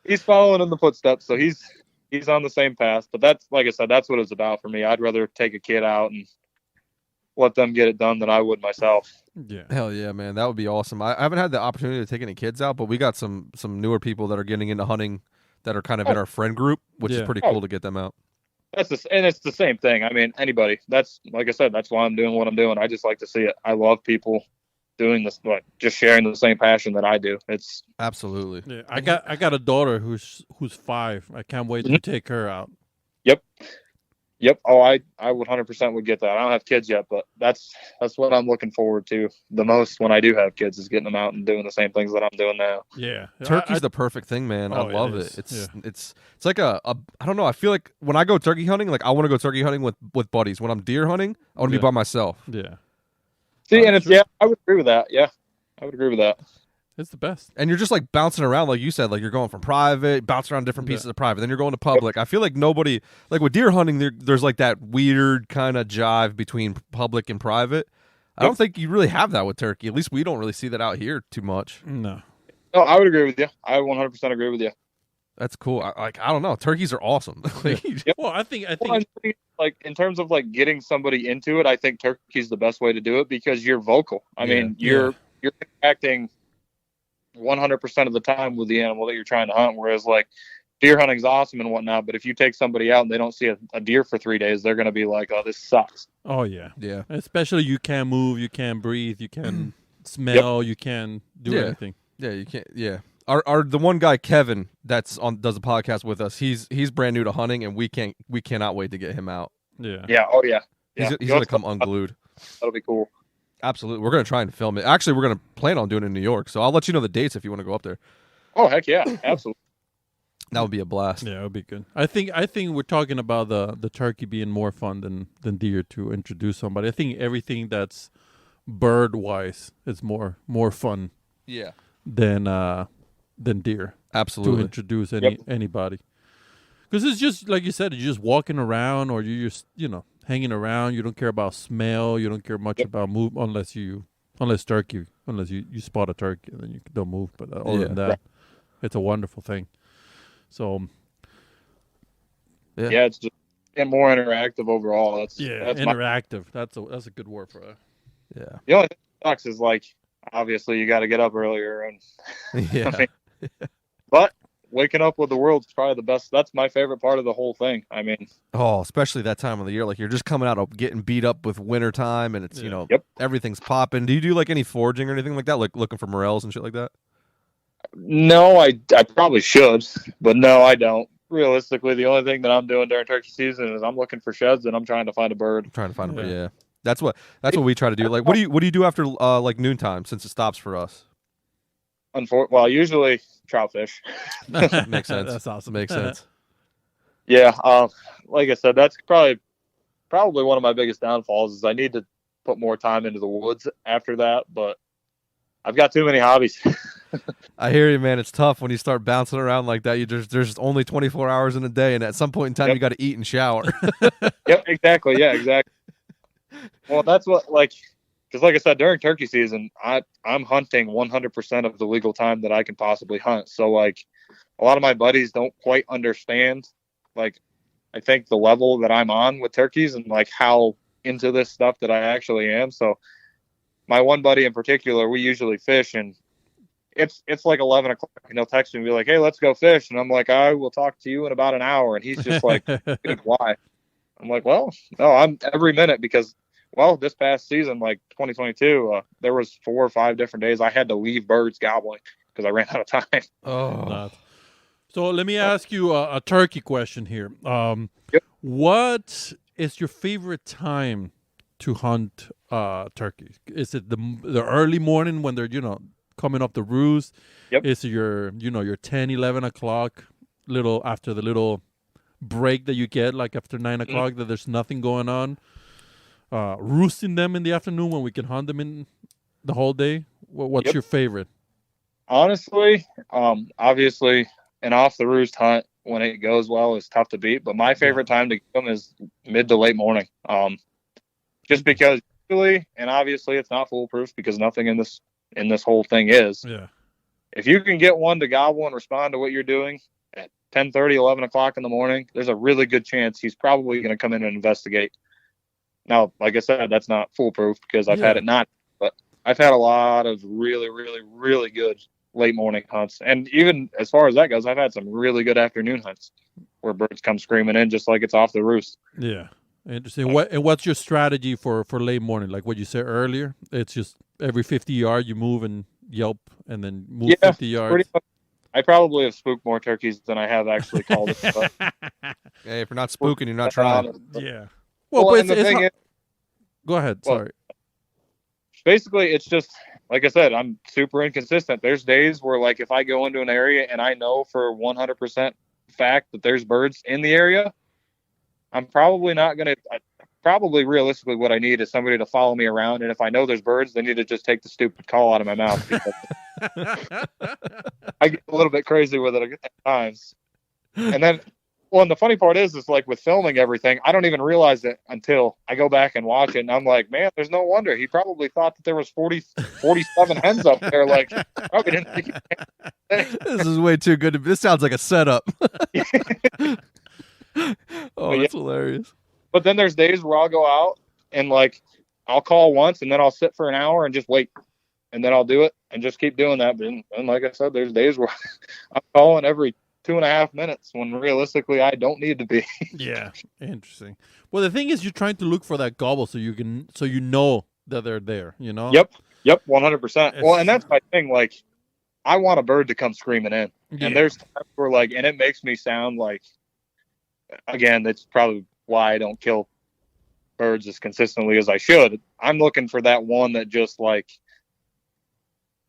He's following in the footsteps, so he's on the same path. But that's, like I said, that's what it's about for me. I'd rather take a kid out and let them get it done than I would myself. Yeah. Hell yeah, man. That would be awesome. I haven't had the opportunity to take any kids out, but we got some newer people that are getting into hunting that are kind of in our friend group, which is pretty cool to get them out. And it's the same thing. I mean, anybody. That's, like I said, that's why I'm doing what I'm doing. I just like to see it. I love people doing this, like just sharing the same passion that I do. It's absolutely. Yeah, I got a daughter who's 5. I can't wait to take her out. Yep. Oh, I 100% would get that. I don't have kids yet, but that's what I'm looking forward to the most when I do have kids, is getting them out and doing the same things that I'm doing now. Yeah. Turkey's the perfect thing, man. I love it. It's like a I don't know. I feel like when I go turkey hunting, like I want to go turkey hunting with buddies. When I'm deer hunting, I want to be by myself. Yeah. See, and it's I would agree with that. Yeah. I would agree with that. It's the best. And you're just like bouncing around, like you said, like you're going from private, bouncing around different pieces of private, then you're going to public. I feel like nobody, like with deer hunting, there's like that weird kind of jive between public and private. I don't think you really have that with turkey. At least we don't really see that out here too much. No. No, I would agree with you. I 100% agree with you. That's cool. I don't know. Turkeys are awesome. Well, I think like in terms of like getting somebody into it, I think turkey's the best way to do it because you're vocal. I mean, you're interacting 100% of the time with the animal that you're trying to hunt. Whereas like deer hunting's awesome and whatnot, but if you take somebody out and they don't see a deer for 3 days, they're going to be like, "Oh, this sucks." Oh yeah, yeah. Especially you can't move, you can't breathe, you can't smell, you can't do anything. Yeah, you can't. Yeah. Our the one guy Kevin that's does a podcast with us. He's brand new to hunting, and we cannot wait to get him out. Yeah. Yeah. Oh yeah. He's gonna come unglued. That'll be cool. Absolutely. We're gonna try and film it. Actually, we're gonna plan on doing it in New York. So I'll let you know the dates if you want to go up there. Oh heck yeah, absolutely. That would be a blast. Yeah, it would be good. I think we're talking about the turkey being more fun than deer to introduce somebody. I think everything that's bird wise is more fun. Yeah. Than deer. Absolutely. To introduce anybody. Because it's just like you said, you're just walking around or you're just, hanging around. You don't care about smell. You don't care much about move unless you spot a turkey and then you don't move. But other than that, it's a wonderful thing. So it's just more interactive overall. That's interactive. That's a good word for it. Yeah. The only thing that sucks is like obviously you got to get up earlier and yeah. But waking up with the world's probably the best. That's my favorite part of the whole thing. I mean, especially that time of the year, like you're just coming out of getting beat up with winter time, and it's everything's popping. Do you do like any foraging or anything like that, like looking for morels and shit like that? No, I probably should, but no, I don't. Realistically, the only thing that I'm doing during turkey season is I'm looking for sheds and I'm trying to find a bird. I'm trying to find a bird. Yeah, that's what we try to do. Like, what do you do after like noontime since it stops for us? Well, usually trout fish. Makes sense. That's awesome. Makes sense. Yeah, like I said, that's probably one of my biggest downfalls is I need to put more time into the woods after that, but I've got too many hobbies. I hear you, man. It's tough when you start bouncing around like that. There's only 24 hours in a day, and at some point in time, you got to eat and shower. Yep, exactly. Yeah, exactly. Well, that's what because like I said, during turkey season, I'm hunting 100% of the legal time that I can possibly hunt. So like a lot of my buddies don't quite understand, like I think the level that I'm on with turkeys and like how into this stuff that I actually am. So my one buddy in particular, we usually fish and it's like 11 o'clock and he'll text me and be like, "Hey, let's go fish." And I'm like, "I will talk to you in about an hour." And he's just like, "Dude, why?" I'm like, "Well, no, I'm every minute because this past season, like 2022, there was 4 or 5 different days I had to leave birds gobbling because I ran out of time." Oh. So let me ask you a turkey question here. What is your favorite time to hunt turkeys? Is it the early morning when they're coming up the roost? Yep. Is it your 10, 11 o'clock little after the little break that you get like after 9 o'clock that there's nothing going on? Roosting them in the afternoon when we can hunt them in the whole day. What's your favorite? Honestly, obviously an off the roost hunt when it goes well is tough to beat, but my favorite time to get them is mid to late morning. Just because usually, and obviously it's not foolproof because nothing in this whole thing is. Yeah. If you can get one to gobble and respond to what you're doing at 10:30, 11 o'clock in the morning, there's a really good chance he's probably going to come in and investigate. Now, like I said, that's not foolproof because I've had it not, but I've had a lot of really, really, really good late morning hunts. And even as far as that goes, I've had some really good afternoon hunts where birds come screaming in just like it's off the roost. Yeah. Interesting. What's your strategy for late morning? Like what you said earlier, it's just every 50 yards you move and yelp and then move 50 yards. Pretty much. I probably have spooked more turkeys than I have actually called it. But. Hey, if you're not spooking, you're not trying. Yeah. Well, and the thing is, go ahead. Sorry. Basically, it's just like I said, I'm super inconsistent. There's days where, like, if I go into an area and I know for 100% fact that there's birds in the area, I'm probably probably realistically what I need is somebody to follow me around. And if I know there's birds, they need to just take the stupid call out of my mouth. Because I get a little bit crazy with it at times. And then, well, and the funny part is like with filming everything, I don't even realize it until I go back and watch it. And I'm like, man, there's no wonder. He probably thought that there was 47 hens up there. Like, probably didn't think This is way too good. This sounds like a setup. Oh, that's hilarious. But then there's days where I'll go out and like I'll call once and then I'll sit for an hour and just wait. And then I'll do it and just keep doing that. And like I said, there's days where I'm calling every 2.5 minutes when realistically I don't need to be. Yeah, interesting. Well, the thing is, you're trying to look for that gobble so you know that they're there. You know. Yep, 100%. Well, and that's my thing. Like, I want a bird to come screaming in, and there's times where like, and it makes me sound like, again, that's probably why I don't kill birds as consistently as I should. I'm looking for that one that just like,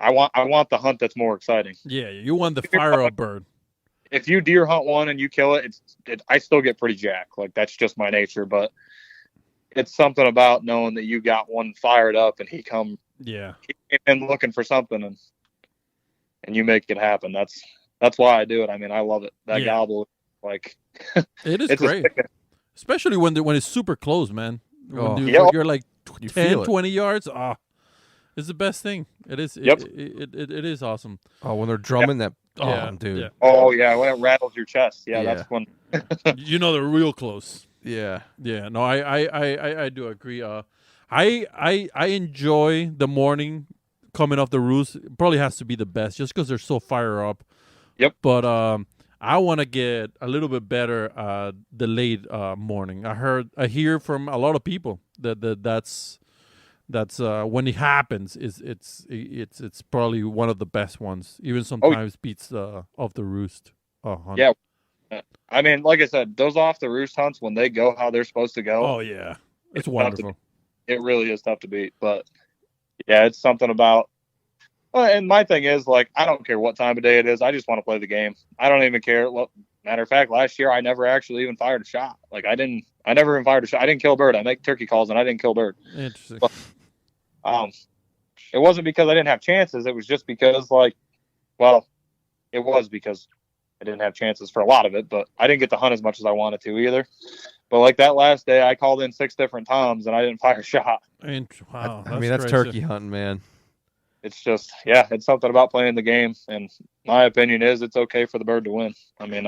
I want the hunt that's more exciting. Yeah, you want the fire up bird. If you deer hunt one and you kill it, I still get pretty jacked. Like, that's just my nature. But it's something about knowing that you got one fired up and he came in looking for something and you make it happen. That's why I do it. I mean, I love it. That gobble, like, it is great, especially when it's super close, man. When you're like 10, 20 yards. It's the best thing. It is. It is awesome. Oh, when they're drumming that. Oh, dude. Yeah. Oh, yeah. When it rattles your chest. Yeah, that's when. You know they're real close. Yeah. Yeah. No, I do agree. I enjoy the morning coming off the roost. It probably has to be the best just because they're so fire up. Yep. But I want to get a little bit better the late morning. I hear from a lot of people that's when it happens it's probably one of the best ones. Even sometimes beats off the roost hunt. Yeah, I mean, like I said, those off the roost hunts when they go how they're supposed to go. Oh yeah, it's wonderful. It really is tough to beat, but yeah, it's something about. And my thing is, like, I don't care what time of day it is. I just want to play the game. I don't even care. Matter of fact, last year I never actually even fired a shot. Like, I never even fired a shot. I didn't kill a bird. I make turkey calls and I didn't kill a bird. Interesting. But, it wasn't because I didn't have chances. It was just because, like, well, it was because I didn't have chances for a lot of it, but I didn't get to hunt as much as I wanted to either. But like that last day, I called in 6 different toms and I didn't fire a shot. Wow, I mean, that's turkey hunting, man. It's just, it's something about playing the game. And my opinion is it's okay for the bird to win. I mean,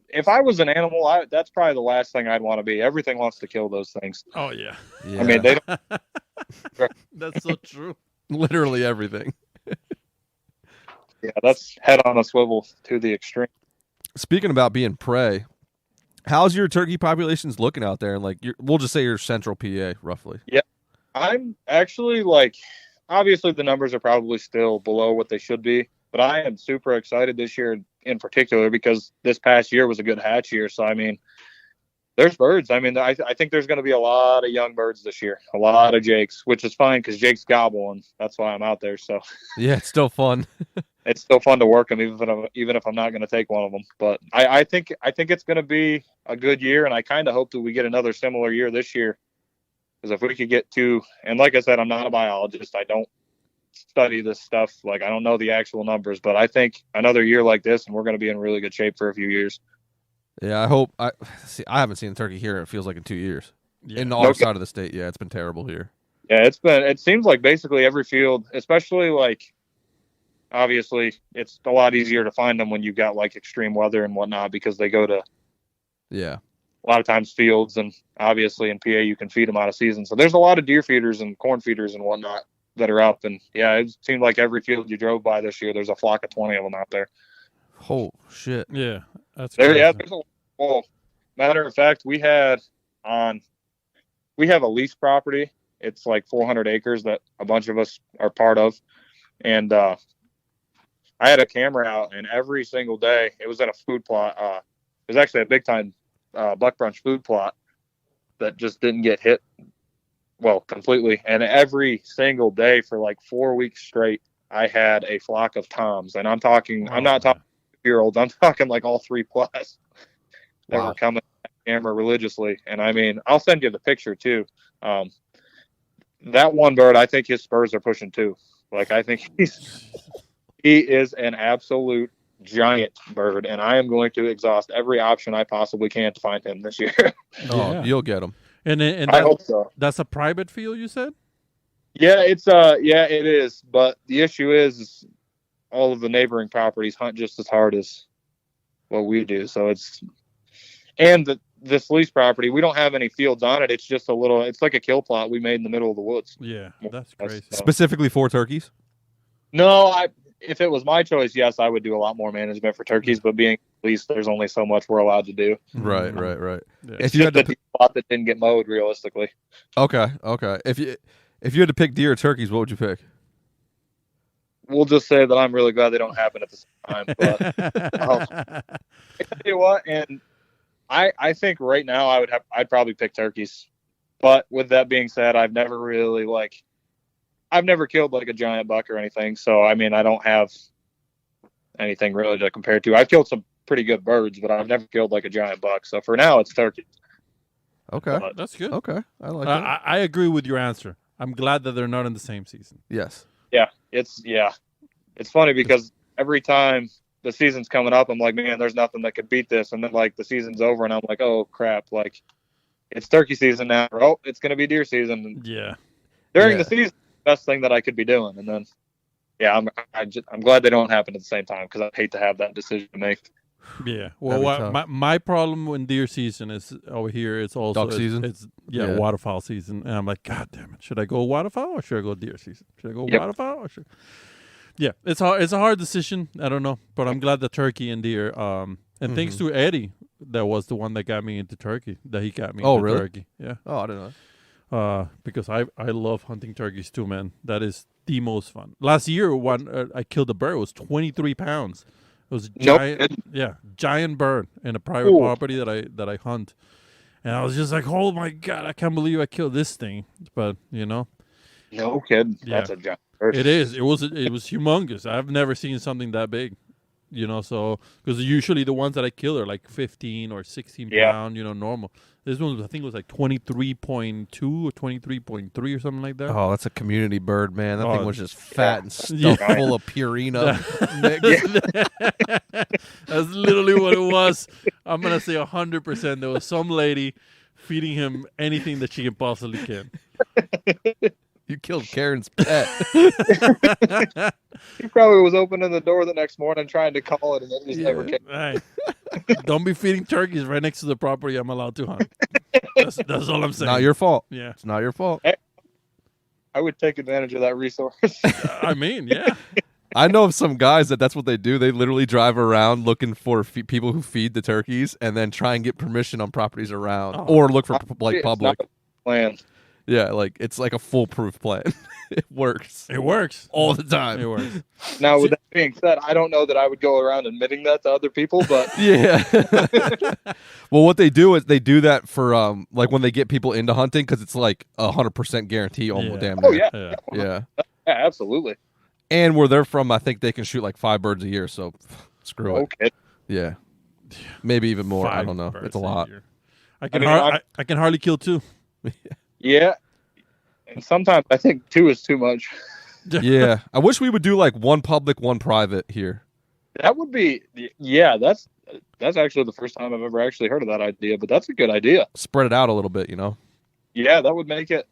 if I was an animal, that's probably the last thing I'd want to be. Everything wants to kill those things. Oh, yeah. I mean, they don't. That's so true. Literally everything. Yeah, that's head on a swivel to the extreme. Speaking about being prey, how's your turkey populations looking out there? And like, we'll just say your central PA, roughly. Yeah, I'm actually like, obviously the numbers are probably still below what they should be, but I am super excited this year in particular because this past year was a good hatch year. So, I mean, there's birds. I mean, I think there's going to be a lot of young birds this year, a lot of jakes, which is fine because jakes gobble, and that's why I'm out there. So, yeah, it's still fun. It's still fun to work them, even if I'm not going to take one of them. But I think it's going to be a good year, and I kind of hope that we get another similar year this year. Because if we could get to, and like I said, I'm not a biologist. I don't study this stuff. Like, I don't know the actual numbers, but I think another year like this, and we're going to be in really good shape for a few years. Yeah, I hope. I haven't seen a turkey here. It feels like in 2 years. Yeah. In our side of the state, it's been terrible here. Yeah, it seems like basically every field, especially like, obviously it's a lot easier to find them when you've got like extreme weather and whatnot because they go to a lot of times fields, and obviously in PA you can feed them out of season. So there's a lot of deer feeders and corn feeders and whatnot that are up. And yeah, it seemed like every field you drove by this year, there's a flock of 20 of them out there. Oh shit. Yeah. That's there. crazy. Yeah. Matter of fact, we have a lease property. It's like 400 acres that a bunch of us are part of. And, I had a camera out, and every single day it was in a food plot. It was actually a big time buck brunch food plot that just didn't get hit completely. And every single day for like 4 weeks straight, I had a flock of toms. And I'm not talking 2-year-olds. I'm talking like all 3+ that were coming. camera religiously, and I mean, I'll send you the picture too. That one bird, I think his spurs are pushing 2. Like, I think he is an absolute giant bird, and I am going to exhaust every option I possibly can to find him this year. Oh, you'll get him. And I hope so. That's a private field, you said? Yeah, it is. But the issue is all of the neighboring properties hunt just as hard as what we do. So this lease property, we don't have any fields on it. It's just it's like a kill plot we made in the middle of the woods. Yeah, that's crazy. Specifically for turkeys? No, if it was my choice, yes, I would do a lot more management for turkeys. But being leased, there's only so much we're allowed to do. Right. Yeah. If you had the plot that didn't get mowed, realistically. Okay. If you had to pick deer or turkeys, what would you pick? We'll just say that I'm really glad they don't happen at the same time. But I tell you what, and I think right now I'd probably pick turkeys. But with that being said, I've never killed like a giant buck or anything. So, I mean, I don't have anything really to compare to. I've killed some pretty good birds, but I've never killed like a giant buck. So for now, it's turkey. Okay. But, that's good. Okay. I like that. I agree with your answer. I'm glad that they're not in the same season. Yes. Yeah. It's funny because every time the season's coming up, I'm like, man, there's nothing that could beat this. And then like the season's over and I'm like, oh crap. Like it's turkey season now. Oh, it's going to be deer season. And during the season, best thing that I could be doing. And then, I'm glad they don't happen at the same time because I hate to have that decision to make. Yeah. Well, my problem in deer season is over here. It's also duck season. It's waterfowl season, and I'm like, God damn it! Should I go waterfowl or should I go deer season? Should I go waterfowl or should? Yeah, it's hard. It's a hard decision. I don't know, but I'm glad the turkey and deer. And thanks to Eddie, that was the one that got me into turkey. That he got me. Oh, into really? Turkey. Yeah. Oh, I didn't know. Because I love hunting turkeys too, man. That is the most fun. Last year, I killed a bird. It was 23 pounds. It was giant, giant bird in a private property that I hunt, and I was just like, oh my God, I can't believe I killed this thing. But no kidding, that's a giant bird. It is. It was humongous. I've never seen something that big. So because usually the ones that I kill are like 15 or 16 pound, normal. This one, I think, was like 23.2 or 23.3 or something like that. Oh, that's a community bird, man. That thing was just fat and stuffed full of Purina. That's literally what it was. I'm going to say 100%. There was some lady feeding him anything that she can possibly can. You killed Karen's pet. He probably was opening the door the next morning trying to call it, and it just never came. Right. Don't be feeding turkeys right next to the property I'm allowed to hunt. That's all I'm saying. Not your fault. Yeah. It's not your fault. I would take advantage of that resource. I mean, yeah. I know of some guys that's what they do. They literally drive around looking for people who feed the turkeys and then try and get permission on properties around or look for like public. Plan. Yeah, like it's like a foolproof plan. It works. It works all the time. It works. Now, with that being said, I don't know that I would go around admitting that to other people, but yeah. Well, what they do is they do that for like when they get people into hunting because it's like 100% guarantee almost damn near. Oh yeah, absolutely. And where they're from, I think they can shoot like 5 birds a year. So screw it. Okay. Yeah, maybe even more. I don't know. It's a lot. I can hardly kill 2. Yeah. And sometimes I think 2 is too much. Yeah. I wish we would do like 1 public, 1 private here. That would be, that's actually the first time I've ever actually heard of that idea, but that's a good idea. Spread it out a little bit, Yeah, that would make it.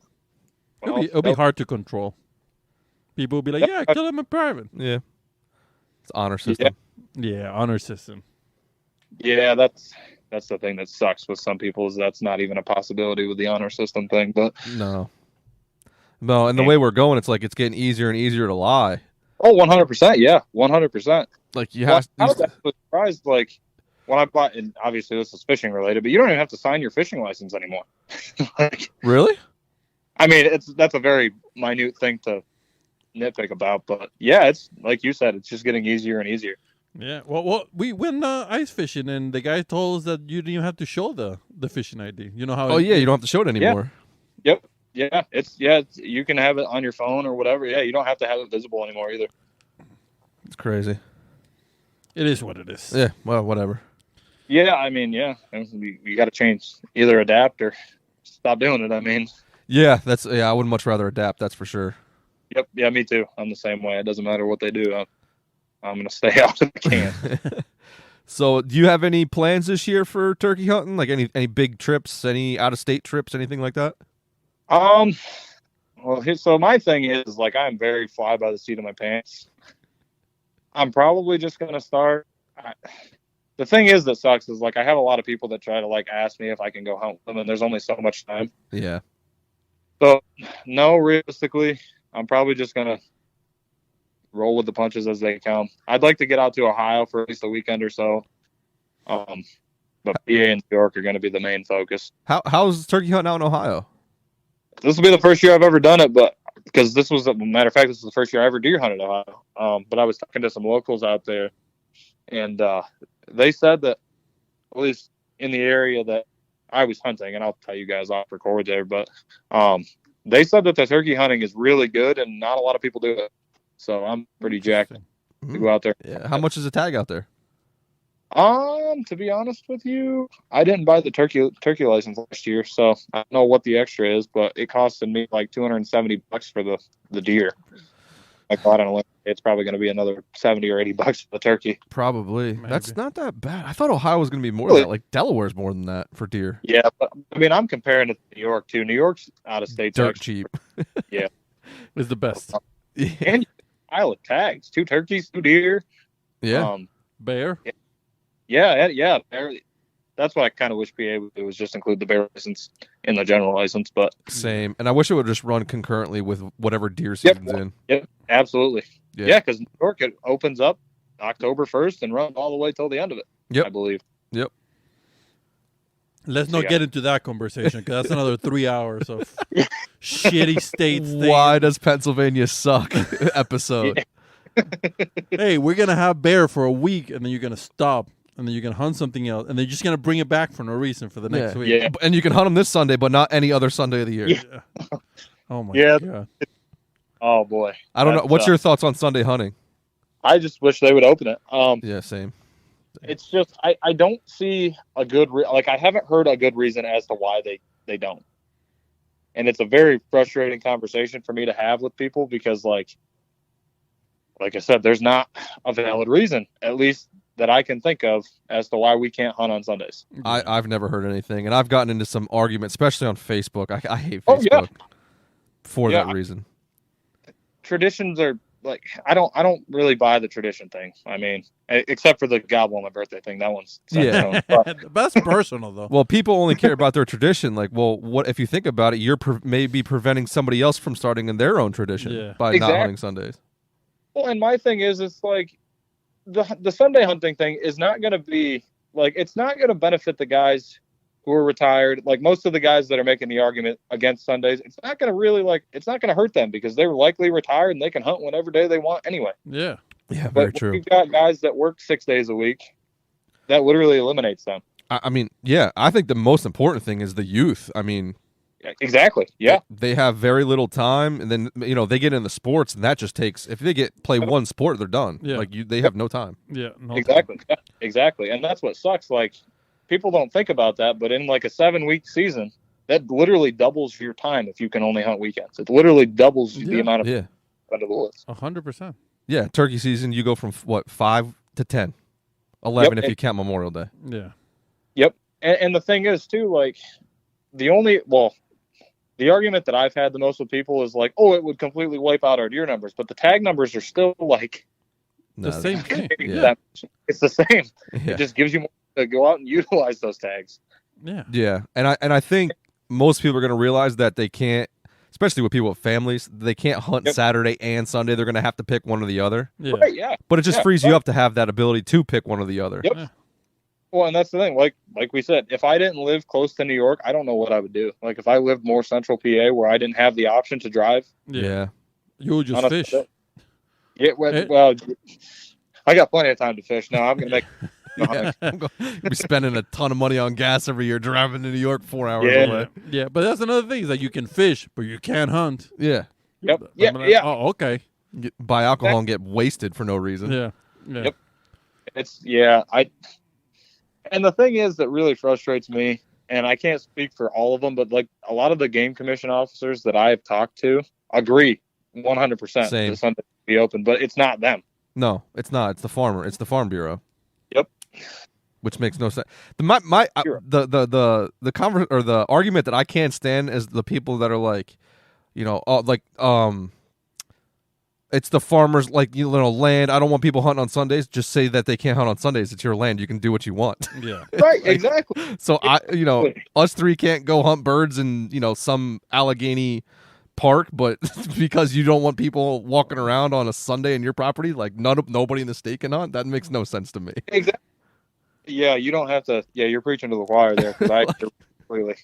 Well, it'll be hard to control. People will be like, kill them in private. Yeah. It's honor system. Yeah, honor system. Yeah, that's the thing that sucks with some people is that's not even a possibility with the honor system thing. But no, and the way we're going, it's like it's getting easier and easier to lie. Oh, 100%. Yeah, 100%. Like you have. I was actually surprised. Like when I bought, and obviously this is fishing related, but you don't even have to sign your fishing license anymore. Really? I mean, that's a very minute thing to nitpick about, but yeah, it's like you said, it's just getting easier and easier. Yeah, well, we went ice fishing, and the guy told us that you didn't even have to show the fishing ID. You know how? Oh, you don't have to show it anymore. Yep. Yeah, it's you can have it on your phone or whatever. Yeah, you don't have to have it visible anymore either. It's crazy. It is what it is. Yeah, well, whatever. Yeah, I mean, yeah, you got to change, either adapt or stop doing it. I mean, Yeah, I would much rather adapt. That's for sure. yep, yeah, me too. I'm the same way. It doesn't matter what they do. I'm going to stay out if I can. So, do you have any plans this year for turkey hunting? Like any big trips, any out of state trips, anything like that? Well, so my thing is, like, I'm very fly by the seat of my pants. I'm probably just going to start. The thing is that sucks is, like, I have a lot of people that try to, like, ask me if I can go hunt with them, and there's only so much time. Yeah. So, no, realistically, I'm probably just going to roll with the punches as they come. I'd like to get out to Ohio for at least a weekend or so. But PA and New York are going to be the main focus. How's turkey hunting out in Ohio? This will be the first year I've ever done it, but because this was, a matter of fact, this was the first year I ever deer hunted Ohio. But I was talking to some locals out there, and they said that, at least in the area that I was hunting, and I'll tell you guys off record there, but they said that the turkey hunting is really good and not a lot of people do it. So I'm pretty jacked to go out there. Yeah. How much is a tag out there? To be honest with you, I didn't buy the turkey license last year, so I don't know what the extra is, but it costed me like $270 for the deer. Like, I don't know, it's probably going to be another $70 or $80 for the turkey. Probably. Maybe. That's not that bad. I thought Ohio was going to be more than that. Like, Delaware's more than that for deer. Yeah, but I mean, I'm comparing it to New York too. New York's out of state. Dirt cheap. Yeah, Is the best. Yeah. and pile of tags: 2 turkeys, 2 deer. Yeah. Bear. Yeah. That's what I kind of wish PA would do, was just include the bear license in the general license. But Same. And I wish it would just run concurrently with whatever deer season's in. Yep, absolutely. Yeah. Yeah, because New York, it opens up October 1st and runs all the way till the end of it. Yep. I believe. Yep. Let's not get into that conversation, because that's another 3 hours of shitty states. Why does Pennsylvania suck? Episode. Hey, we're going to have bear for a week, and then you're going to stop, and then you're going to hunt something else, and they're just going to bring it back for no reason for the next week. Yeah. And you can hunt them this Sunday, but not any other Sunday of the year. Yeah. Oh, my Yeah. God. Oh boy. I don't know. What's your thoughts on Sunday hunting? I just wish they would open it. Yeah, same. It's just I don't see a good I haven't heard a good reason as to why they don't. And it's a very frustrating conversation for me to have with people, because like I said, there's not a valid reason, at least that I can think of, as to why we can't hunt on Sundays. I've never heard anything, and I've gotten into some arguments, especially on Facebook. I hate Oh, Facebook yeah. for that reason. Traditions are like, I don't really buy the tradition thing. I mean, except for the gobble on my birthday thing. That one's set in stone. But That's personal, though. Well, people only care about their tradition. Like, well, what if you think about it? You're maybe preventing somebody else from starting in their own tradition by not hunting Sundays. Well, and my thing is, it's like the Sunday hunting thing is not going to be like, it's not going to benefit the guys who are retired. Like, most of the guys that are making the argument against Sundays, it's not going to really, like, it's not going to hurt them, because they're likely retired and they can hunt whenever day they want anyway. Yeah. Yeah, very But true. we've got guys that work 6 days a week. That literally eliminates them. I mean, yeah, I think the most important thing is the youth. I mean, exactly. Yeah. They have very little time, and then they get into sports, and that just takes. If they play one sport, they're done. Yeah. Like they have no time. Yeah. No Exactly. Yeah, exactly. And that's what sucks. Like, people don't think about that, but in like a 7-week season, that literally doubles your time if you can only hunt weekends. It literally doubles the amount of under the woods. 100%. Yeah, turkey season, you go from 5 to 10, 11 if you count Memorial Day. Yeah. Yep. And the thing is too, like, the argument that I've had the most with people is like, oh, it would completely wipe out our deer numbers, but the tag numbers are still like The same thing. Yeah. It's the same. Yeah. It just gives you more to go out and utilize those tags. Yeah. Yeah, and I think most people are going to realize that they can't, especially with people with families, they can't hunt Saturday and Sunday. They're going to have to pick one or the other. Yeah. Right, yeah. But it just frees you up to have that ability to pick one or the other. Yep. Yeah. Well, and that's the thing. Like we said, if I didn't live close to New York, I don't know what I would do. Like, if I lived more central PA where I didn't have the option to drive. Yeah. You would just fish. Yeah, well, I got plenty of time to fish. No, I'm going to make You'll be spending a ton of money on gas every year driving to New York 4 hours away. Yeah, but that's another thing, is that you can fish, but you can't hunt. Yeah. Yep. Oh, okay. Buy alcohol and get wasted for no reason. Yeah. Yep. And the thing is that really frustrates me, and I can't speak for all of them, but like a lot of the game commission officers that I have talked to agree 100% Same. that Sunday should be open, but it's not them. No, it's not. It's the farmer. It's the Farm Bureau. Yep. Which makes no sense. The argument that I can't stand is the people that are like, it's the farmers, like, land. I don't want people hunting on Sundays. Just say that they can't hunt on Sundays. It's your land. You can do what you want. Yeah. Right, exactly. So us three can't go hunt birds in, some Allegheny park, but because you don't want people walking around on a Sunday in your property, like nobody in the state can hunt. That makes no sense to me. Exactly. Yeah, you don't have to. Yeah, you're preaching to the choir there. Completely.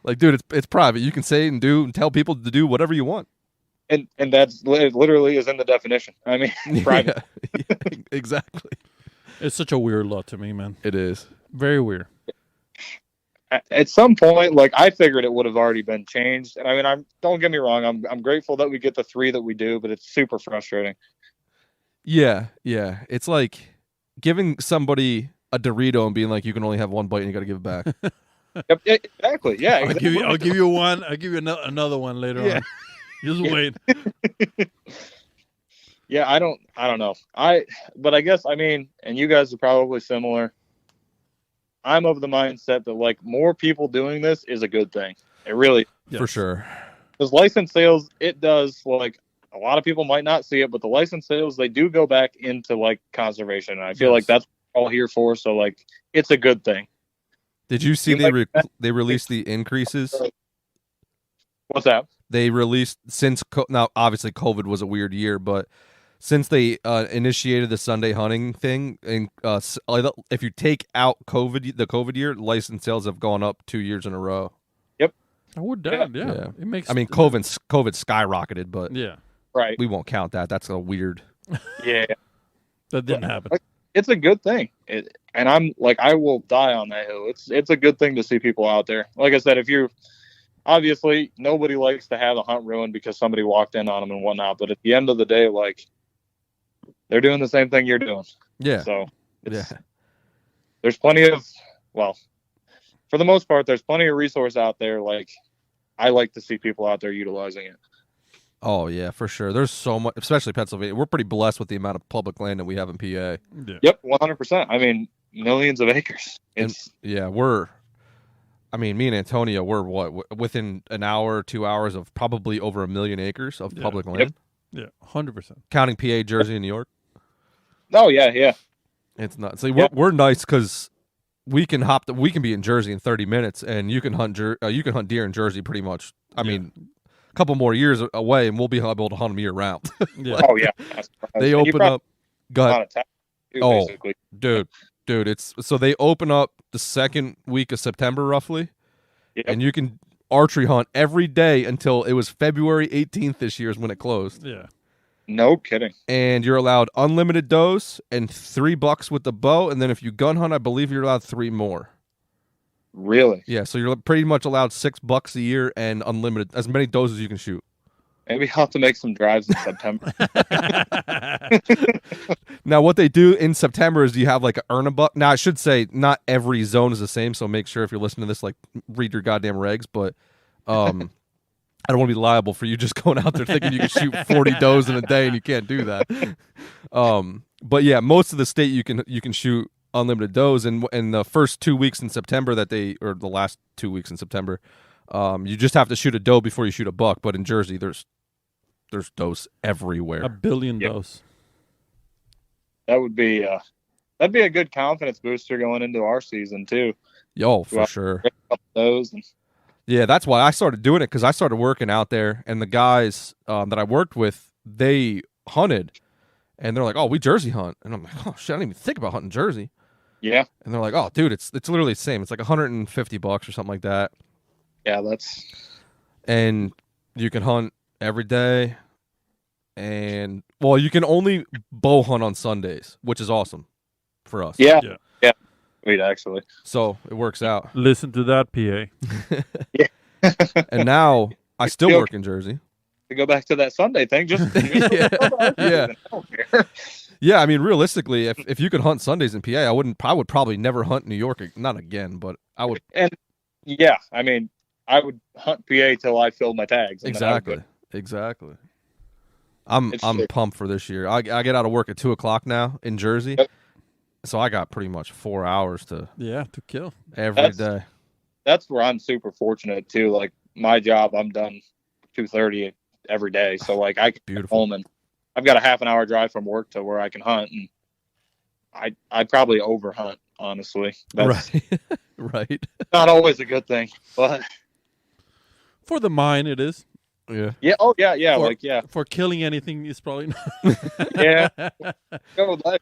Like, dude, it's private. You can say and do and tell people to do whatever you want. And that's literally is in the definition. I mean, private. Yeah, exactly. It's such a weird law to me, man. It is Very weird. At some point, like, I figured it would have already been changed. And I mean, don't get me wrong. I'm grateful that we get the 3 that we do, but it's super frustrating. Yeah. It's like giving somebody a Dorito and being like, you can only have one bite and you got to give it back. Yep, exactly. Yeah. Exactly. I'll give you one. I'll give you another one later on. Just wait. Yeah, I don't know. But I guess, I mean, and you guys are probably similar. I'm of the mindset that, like, more people doing this is a good thing. It really, For sure. Because license sales, it does, like, a lot of people might not see it, but the license sales, they do go back into, like, conservation. And I feel like that's what we're all here for. So, like, it's a good thing. Did you see they released the increases? What's that? They released now obviously COVID was a weird year, but since they initiated the Sunday hunting thing, and if you take out the COVID year, license sales have gone up 2 years in a row. Yep. Oh, we're done. Yeah. It makes. I mean, COVID skyrocketed, but right. We won't count that. That's a weird. Yeah. That didn't happen. It's a good thing. And I'm like, I will die on that hill. It's a good thing to see people out there. Like I said, obviously nobody likes to have a hunt ruined because somebody walked in on them and whatnot. But at the end of the day, like, they're doing the same thing you're doing. Yeah. So there's plenty of, for the most part, there's plenty of resource out there. Like, I like to see people out there utilizing it. Oh yeah, for sure. There's so much, especially Pennsylvania. We're pretty blessed with the amount of public land that we have in PA. Yeah. Yep, 100%. I mean, millions of acres. Me and Antonio, we're within an hour, 2 hours of probably over 1 million acres of public land. Yeah, 100%. Counting PA, Jersey, and New York. Oh yeah. It's nuts. So we're nice because we can be in Jersey in 30 minutes, and you can hunt deer in Jersey pretty much. I mean, a couple more years away, and we'll be able to hunt them year round. Yeah. Oh yeah. They open up. Basically. Dude, they open up the second week of September roughly, and you can archery hunt every day until it was February 18th this year is when it closed. Yeah. No kidding. And you're allowed unlimited does and $3 with the bow, and then if you gun hunt, I believe you're allowed 3 more. Really? Yeah, so you're pretty much allowed $6 a year and unlimited, as many does as you can shoot. Maybe I'll have to make some drives in September. Now, what they do in September is you have like earn a buck. Now, I should say not every zone is the same, so make sure if you're listening to this, like, read your goddamn regs. But I don't want to be liable for you just going out there thinking you can shoot 40 does in a day, and you can't do that. But yeah, most of the state you can shoot unlimited does, and in the first 2 weeks in September or the last 2 weeks in September, you just have to shoot a doe before you shoot a buck. But in Jersey, there's does everywhere. 1 billion does. That would be that'd be a good confidence booster going into our season too. Yo, for sure. Those. Yeah, that's why I started doing it, because I started working out there, and the guys that I worked with, they hunted, and they're like, "Oh, we Jersey hunt," and I'm like, "Oh shit, I didn't even think about hunting Jersey." Yeah. And they're like, "Oh, dude, it's literally the same. It's like $150 or something like that." Yeah, and you can hunt every day, and you can only bow hunt on Sundays, which is awesome for us. Yeah. Wait, actually. So it works out. Listen to that, PA. Yeah. And now I still work in Jersey. To go back to that Sunday thing, just yeah. Yeah, I mean, realistically, if you could hunt Sundays in PA, I would probably never hunt New York, not again, but I would. And yeah, I mean, I would hunt PA till I filled my tags. And Exactly. I'm pumped for this year. I get out of work at 2:00 now in Jersey, so I got pretty much 4 hours to kill every day. That's where I'm super fortunate too. Like my job, I'm done 2:30 every day, so like I can get home and I've got a half an hour drive from work to where I can hunt, and I probably over hunt, honestly. That's right. Not always a good thing, but for the mind it is. Yeah. Yeah. Oh yeah. For killing anything is probably not. Yeah. Go with that.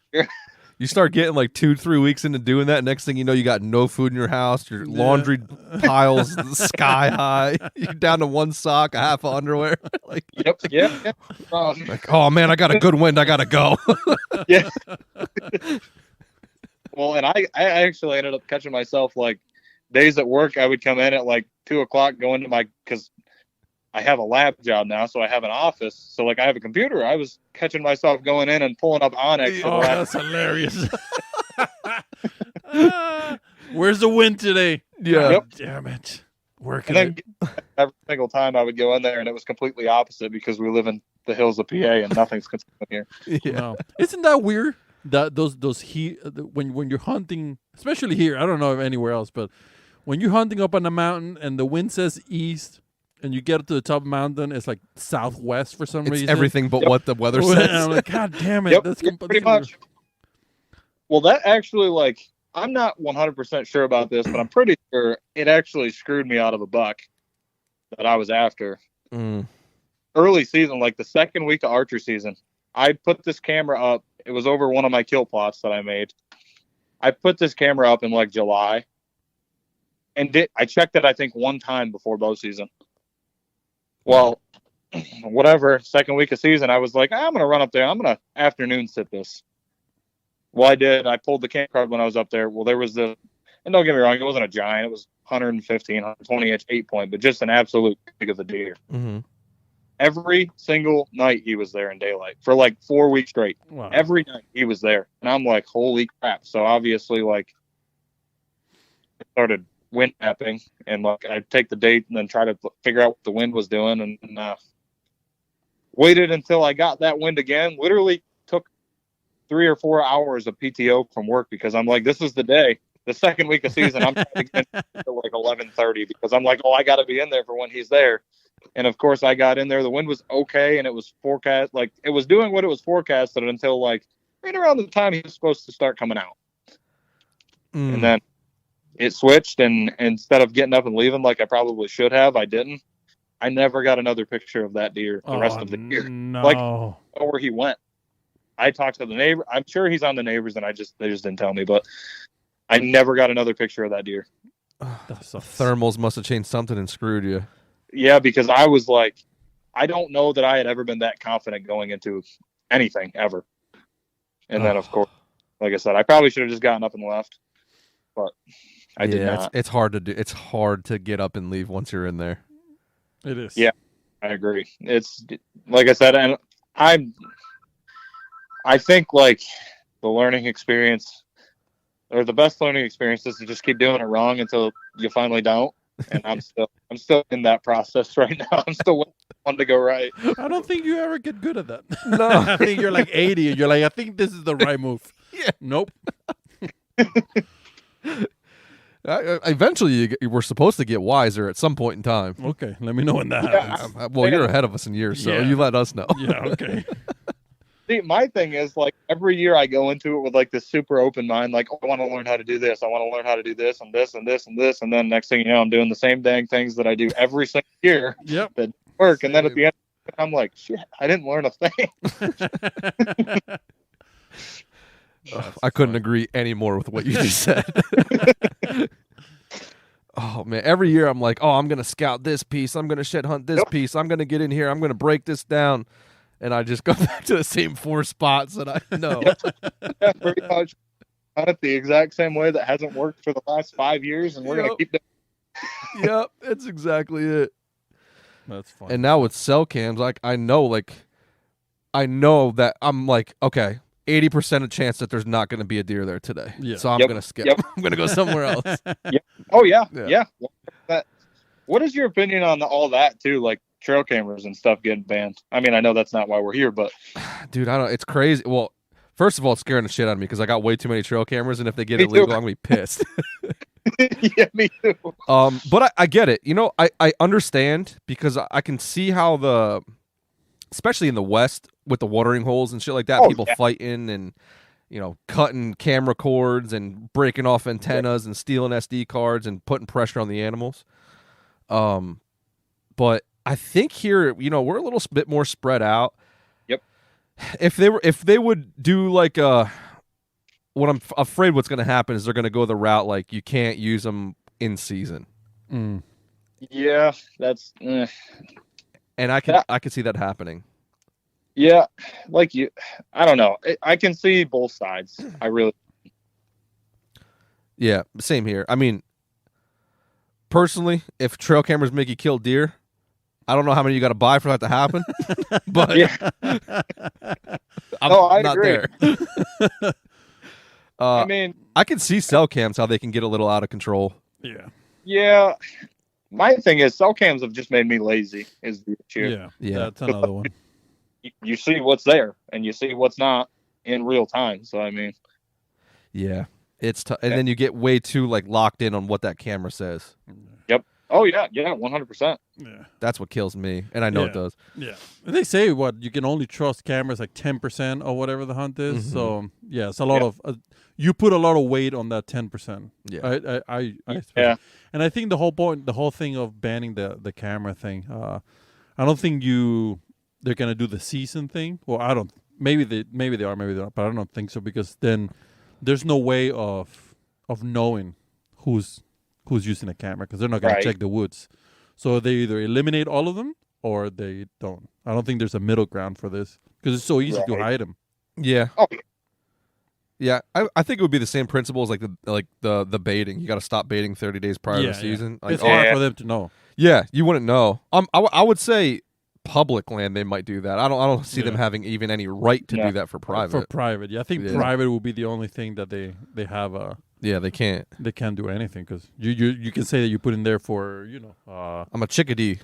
You start getting like 2-3 weeks into doing that. Next thing you know, you got no food in your house. Your laundry piles sky high. You're down to one sock, a half of underwear. Like, yep. Like, oh man, I got a good wind. I gotta go. Yeah. Well, and I actually ended up catching myself like days at work. I would come in at like 2:00, go into because I have a lab job now, so I have an office. So like I have a computer. I was catching myself going in and pulling up Onyx. Oh, that's hilarious. Where's the wind today? Yeah. Yep. Damn it. Working and then every single time I would go in there, and it was completely opposite because we live in the hills of PA and nothing's consistent here. Yeah. No. Isn't that weird? That those when you're hunting, especially here, I don't know if anywhere else, but when you're hunting up on the mountain and the wind says east, and you get to the top of the mountain, it's like southwest for some reason. Everything but what the weather says. And I'm like, God damn it! That's pretty much. Well, that actually, like, I'm not 100% sure about this, but I'm pretty sure it actually screwed me out of a buck that I was after. Early season, like the second week of archery season, I put this camera up. It was over one of my kill plots that I made. I put this camera up in like July, and I checked it, I think, one time before bow season. Well, whatever, second week of season, I was like, I'm going to run up there. I'm going to afternoon sit this. Well, I did. I pulled the camera card when I was up there. Well, there was and don't get me wrong, it wasn't a giant. It was 115, 120-inch 8-point, but just an absolute pig of a deer. Mm-hmm. Every single night he was there in daylight for like 4 weeks straight. Wow. Every night he was there. And I'm like, holy crap. So obviously, like, I started wind mapping, and like I'd take the date and then try to figure out what the wind was doing, and waited until I got that wind again. Literally took 3 or 4 hours of PTO from work because I'm like, this is the day. The second week of season, I'm trying to get to like 11:30 because I'm like, I got to be in there for when he's there. And of course, I got in there. The wind was okay, and it was forecast. Like it was doing what it was forecasted until like right around the time he was supposed to start coming out. And then it switched, and instead of getting up and leaving like I probably should have, I didn't. I never got another picture of that deer the rest of the year. No. Like where he went. I talked to the neighbor. I'm sure he's on the neighbors, and they just didn't tell me. But I never got another picture of that deer. Thermals must have changed something and screwed you. Yeah, because I was like, I don't know that I had ever been that confident going into anything ever. And then, of course, like I said, I probably should have just gotten up and left, but I did not. It's hard to do. It's hard to get up and leave once you're in there. It is. Yeah, I agree. It's like I said, and I think like the learning experience or the best learning experience is to just keep doing it wrong until you finally don't. And I'm still in that process right now. I'm still wanting to go right. I don't think you ever get good at that. No. I think you're like 80 and you're like, I think this is the right move. Yeah. Nope. Eventually, you were supposed to get wiser at some point in time. Okay, let me know when that happens. Well, you're ahead of us in years, so you let us know. Yeah, okay. See, my thing is, like, every year I go into it with, like, this super open mind, like, I want to learn how to do this. I want to learn how to do this and this and this and this. And then next thing you know, I'm doing the same dang things that I do every single year that work. And then at the end, I'm like, shit, I didn't learn a thing. I couldn't agree any more with what you just said. Oh, man. Every year I'm like, I'm going to scout this piece. I'm going to shed hunt this piece. I'm going to get in here. I'm going to break this down. And I just go back to the same 4 spots that I know. Yeah, pretty much. Done it the exact same way that hasn't worked for the last 5 years, and we're going to keep doing it. Yep, that's exactly it. That's fun. And now with cell cams, like I know that I'm like, okay, 80% of chance that there's not going to be a deer there today. Yeah. So I'm going to skip. I'm going to go somewhere else. Oh yeah. What is your opinion on all that too? Like trail cameras and stuff getting banned. I mean, I know that's not why we're here, but dude, I don't. It's crazy. Well, first of all, it's scaring the shit out of me because I got way too many trail cameras, and if they get Me illegal, too. I'm gonna be pissed. Yeah, me too. But I get it. You know, I understand because I can see how especially in the West with the watering holes and shit like that, people fighting and cutting camera cords and breaking off antennas and stealing SD cards and putting pressure on the animals. But I think here, we're a little bit more spread out. Yep. If they would do like what I'm afraid what's going to happen is they're going to go the route like you can't use them in season. Mm. Yeah, that's. And I can see that happening. Yeah, I don't know. I can see both sides. I really. Yeah, same here. I mean, personally, if trail cameras make you kill deer, I don't know how many you got to buy for that to happen. But yeah. I'm I not agree. there. I mean, I can see cell cams how they can get a little out of control. Yeah. Yeah. My thing is, cell cams have just made me lazy. Is the issue? Yeah. That's another one. You see what's there, and you see what's not in real time. So I mean, yeah, it's and then you get way too locked in on what that camera says. Yep. Oh yeah, 100%. Yeah. That's what kills me, and I know it does. Yeah. And they say you can only trust cameras 10% or whatever the hunt is. Mm-hmm. So yeah, it's a lot of you put a lot of weight on that 10%. Yeah. I yeah. And I think the whole thing of banning the camera thing, I don't think they're gonna do the season thing. Well, I don't. Maybe they are, maybe they're not. But I don't think so because then there's no way of knowing who's using a camera because they're not gonna check the woods. So they either eliminate all of them or they don't. I don't think there's a middle ground for this because it's so easy to hide them. Yeah. Oh. Yeah, I think it would be the same principle as the baiting. You got to stop baiting 30 days prior to the season. It's hard for them to know. Yeah, you wouldn't know. I would say public land they might do that. I don't see them having even any right to do that for private. For private, I think private will be the only thing that they have. Yeah, they can't. They can't do anything because you can say that you put in there for I'm a chickadee.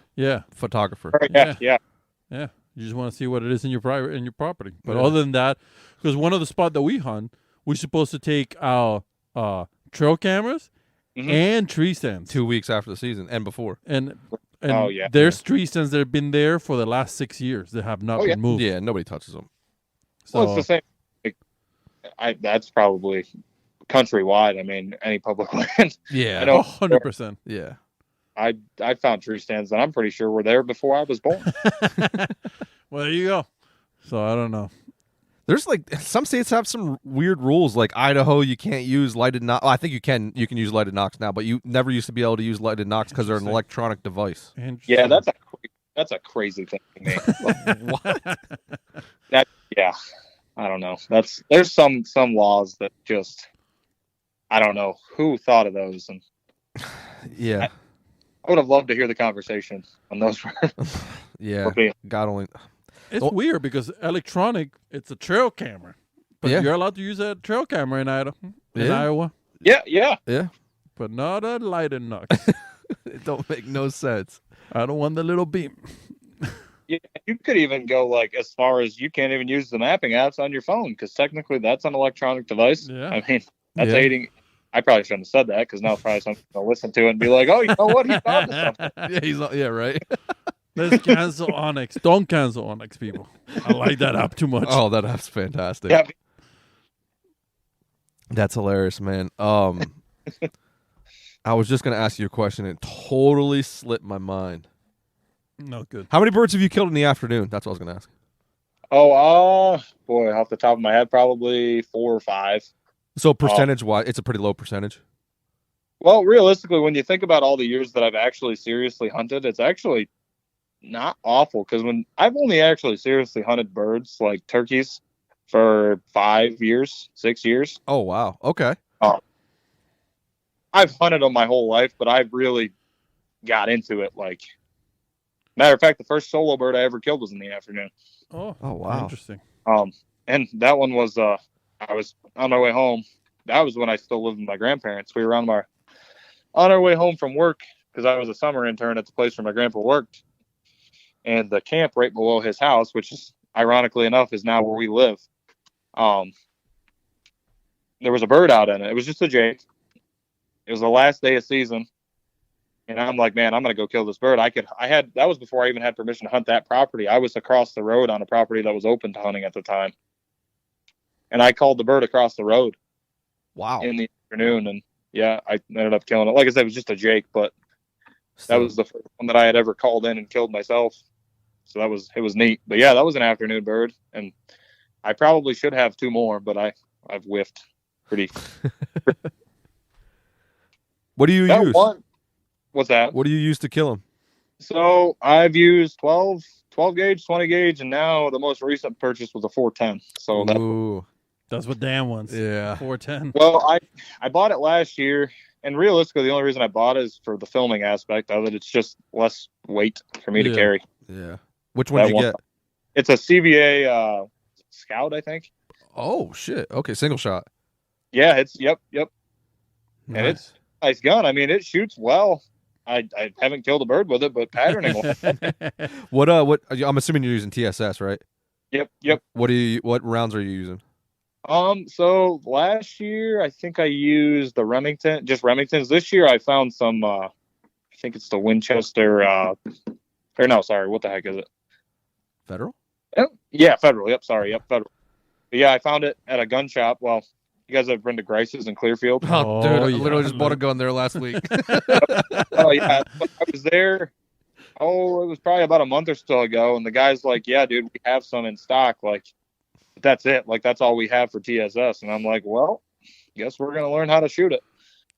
Photographer. Yeah. You just want to see what it is in your property. But other than that, because one of the spots that we hunt, we're supposed to take our trail cameras and tree stands 2 weeks after the season and before. And there's tree stands that have been there for the last 6 years that have not been moved. Yeah, nobody touches them. So it's the same. That's probably countrywide. I mean, any public land. Yeah, 100%. Yeah. I found tree stands that I'm pretty sure were there before I was born. Well, there you go. So I don't know. There's some states have some weird rules. Like Idaho, you can't use lighted knocks. Well, I think you can use lighted knocks now, but you never used to be able to use lighted knocks because they're an electronic device. Yeah, that's a crazy thing to me. What? I don't know. There's some laws that just I don't know who thought of those, and yeah. I would have loved to hear the conversation on those. Yeah, God only. It's weird because electronic, it's a trail camera, but you're allowed to use a trail camera in Iowa. Yeah. But not a lighted knock. It don't make no sense. I don't want the little beam. Yeah, you could even go as far as you can't even use the mapping apps on your phone because technically that's an electronic device. Yeah. I mean, that's aiding. I probably shouldn't have said that because now probably someone's going to listen to it and be like, oh, you know what? He found something. Yeah, right. Let's cancel Onyx. Don't cancel Onyx, people. I like that app too much. Oh, that app's fantastic. Yeah. That's hilarious, man. I was just going to ask you a question. It totally slipped my mind. No good. How many birds have you killed in the afternoon? That's what I was going to ask. Oh, boy, off the top of my head, probably 4 or 5. So percentage-wise, it's a pretty low percentage? Well, realistically, when you think about all the years that I've actually seriously hunted, it's actually not awful because when I've only actually seriously hunted birds like turkeys for 5 years, 6 years. Oh, wow. Okay. I've hunted them my whole life, but I've really got into it. Matter of fact, the first solo bird I ever killed was in the afternoon. Oh, wow. Interesting. And that one was, I was on my way home. That was when I still lived with my grandparents. We were on our way home from work because I was a summer intern at the place where my grandpa worked. And the camp right below his house, which is ironically enough is now where we live. There was a bird out in it. It was just a jay. It was the last day of season. And I'm like, man, I'm going to go kill this bird. That was before I even had permission to hunt that property. I was across the road on a property that was open to hunting at the time. And I called the bird across the road. Wow. In the afternoon. And yeah, I ended up killing it. Like I said, it was just a jake, but that was the first one that I had ever called in and killed myself. So it was neat. But yeah, that was an afternoon bird. And I probably should have 2 more, but I've whiffed pretty. What do you use? What's that? What do you use to kill them? So I've used 12 gauge, 20 gauge, and now the most recent purchase was a 410. So that's what Dan wants. Yeah. 410. Well, I bought it last year, and realistically, the only reason I bought it is for the filming aspect of it. It's just less weight for me to carry. Yeah. Which one did you get? It's a CVA Scout, I think. Oh shit! Okay, single shot. Yeah, it's yep. Nice. And it's a nice gun. I mean, it shoots well. I haven't killed a bird with it, but patterning. What? I'm assuming you're using TSS, right? Yep. What rounds are you using? So last year I think I used the Remington, just Remingtons. This year I found some. I think it's the Winchester. Or no, sorry, what the heck is it? Federal? Yeah, Federal. Yep, sorry, Federal. But yeah, I found it at a gun shop. Well, you guys have been to Grice's in Clearfield? Oh, dude, I literally just bought a gun there last week. Oh yeah, I was there. Oh, it was probably about a month or so ago, and the guy's like, "Yeah, dude, we have some in stock. Like, that's it. Like, that's all we have for TSS." And I'm like, "Well, guess we're gonna learn how to shoot it."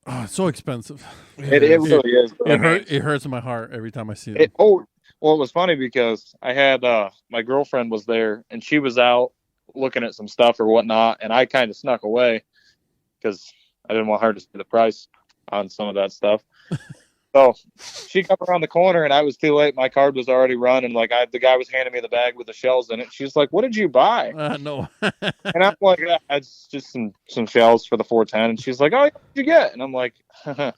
Oh, it's so expensive. It really is. It hurts my heart every time I see it. Well, it was funny because I had my girlfriend was there, and she was out looking at some stuff or whatnot, and I kind of snuck away because I didn't want her to see the price on some of that stuff. So she come around the corner, and I was too late. My card was already run, and the guy was handing me the bag with the shells in it. She's like, "What did you buy?" No. And I'm like, "It's just some shells for the 410." And she's like, "Oh, what did you get?" And I'm like, "Oh,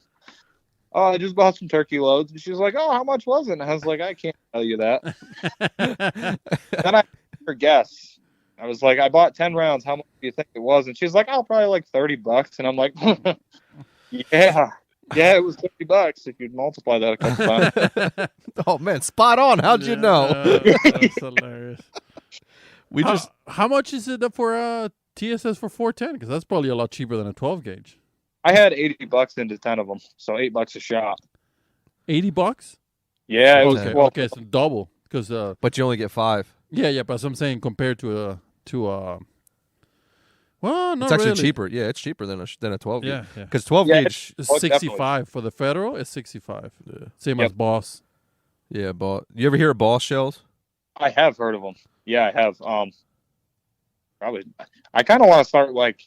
I just bought some turkey loads." And she's like, "Oh, how much was it?" And I was like, "I can't tell you that." Then I her guess. I was like, "I bought 10 rounds. How much do you think it was?" And she's like, "Oh, probably like $30." And I'm like, Yeah, it was $30 if you'd multiply that a couple times. Oh man, spot on. How'd you know? That's hilarious. How much is it for TSS for 410? Because that's probably a lot cheaper than a 12 gauge. I had $80 into 10 of them, so $8 a shot. $80? Yeah, it was okay, so double. Because but you only get 5. Yeah, but I'm saying compared to well, not it's actually really. cheaper. Yeah, it's cheaper than a 12 gauge. Yeah. Because 12 gauge is 65 for the Federal. It's 65. Yeah. Same as Boss. Yeah, Boss. You ever hear of Boss shells? I have heard of them. Yeah, I have. Probably. I kind of want to start like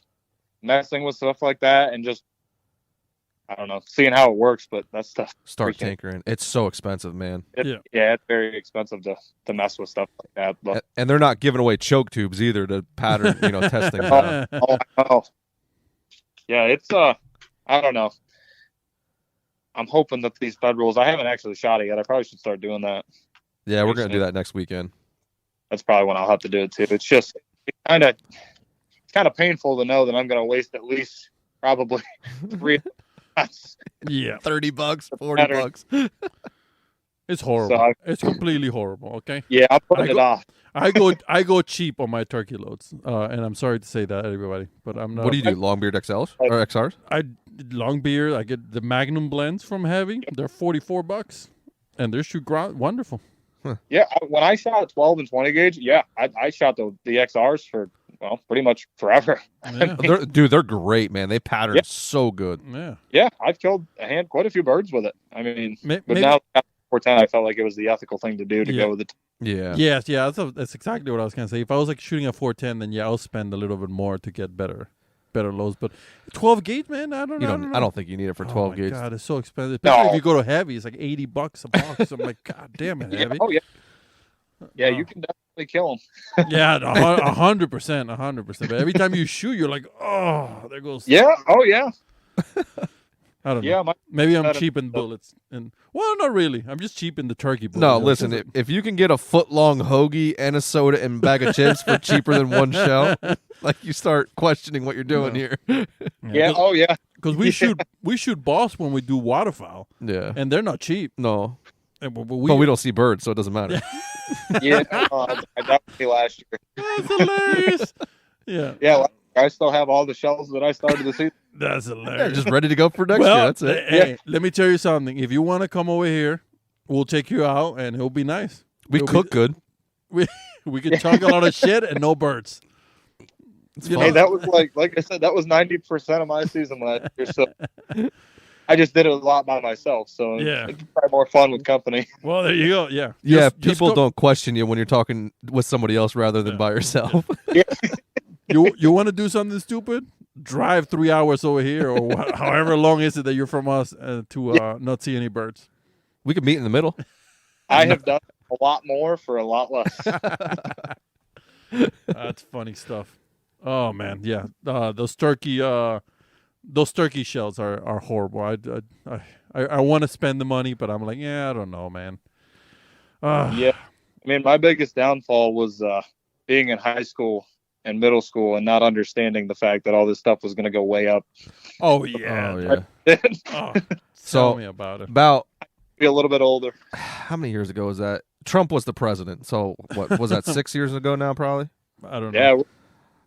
messing with stuff like that and just, I don't know, seeing how it works. But that stuff. Start tinkering. It's so expensive, man. Yeah, it's very expensive to mess with stuff like that. But. And they're not giving away choke tubes either to pattern, testing. Oh. Yeah, it's I don't know. I'm hoping that these Federals. I haven't actually shot it yet. I probably should start doing that. Yeah, we're gonna do that next weekend. That's probably when I'll have to do it too. It's just kind of painful to know that I'm gonna waste at least probably 3. Yeah, $30, $40. It's horrible. It's completely horrible. Okay. Yeah, I'm putting it off. I go cheap on my turkey loads, and I'm sorry to say that, everybody, but I'm not. What do you do? Longbeard XLs or XRs? I Longbeard. I get the Magnum blends from Heavy. They're $44, and they shoot wonderful. Huh. Yeah, when I shot 12 and 20 gauge, I shot the XRs for pretty much forever. Yeah. They're great, man. They pattern so good. Yeah, I've killed quite a few birds with it. I mean, but maybe, now 410, I felt like it was the ethical thing to do to go with it. Yeah. Yes, that's exactly what I was gonna say. If I was like shooting a 410, then I'll spend a little bit more to get better loads. But 12 gauge, man, I don't know. I don't think you need it for 12 gauge. God, it's so expensive. Especially if you go to Heavy, it's like $80 a box. I'm like, God damn it, Heavy. Oh yeah. Yeah, you can definitely kill them. Yeah, 100%, 100%. But every time you shoot, you're like, oh, there goes. Yeah. Oh yeah. I don't know. Yeah. Maybe I'm cheap in bullets, and well, not really. I'm just cheap in the turkey bullet. No, listen. If you can get a foot-long hoagie and a soda and a bag of chips for cheaper than one shell, like you start questioning what you're doing here. Yeah. Oh yeah. Because we shoot boss when we do waterfowl. Yeah, and they're not cheap. no, And, but we don't see birds, so it doesn't matter. Yeah. I definitely last year. That's hilarious. Yeah. Yeah. I still have all the shells that I started the season. That's hilarious. Just ready to go for next year. That's it. Hey, let me tell you something. If you want to come over here, we'll take you out, and it'll be nice. We cook good. We can talk a lot of shit and no birds. Hey, that was like I said, that was 90% of my season last year. So I just did it a lot by myself. So it's probably more fun with company. Well, there you go. Yeah. Yeah. People don't question you when you're talking with somebody else rather than by yourself. Yeah. You want to do something stupid? Drive 3 hours over here, or however long is it that you're from us to not see any birds. We could meet in the middle. I have done a lot more for a lot less. That's funny stuff. Oh man, yeah. Those turkey shells are horrible. I want to spend the money, but I'm like, I don't know, man. Yeah, I mean, my biggest downfall was being in high school and middle school and not understanding the fact that all this stuff was going to go way up. Oh yeah. So tell me about it. About be a little bit older. How many years ago was that? Trump was the president. So what was that? 6 years ago now, probably. I don't know. Yeah,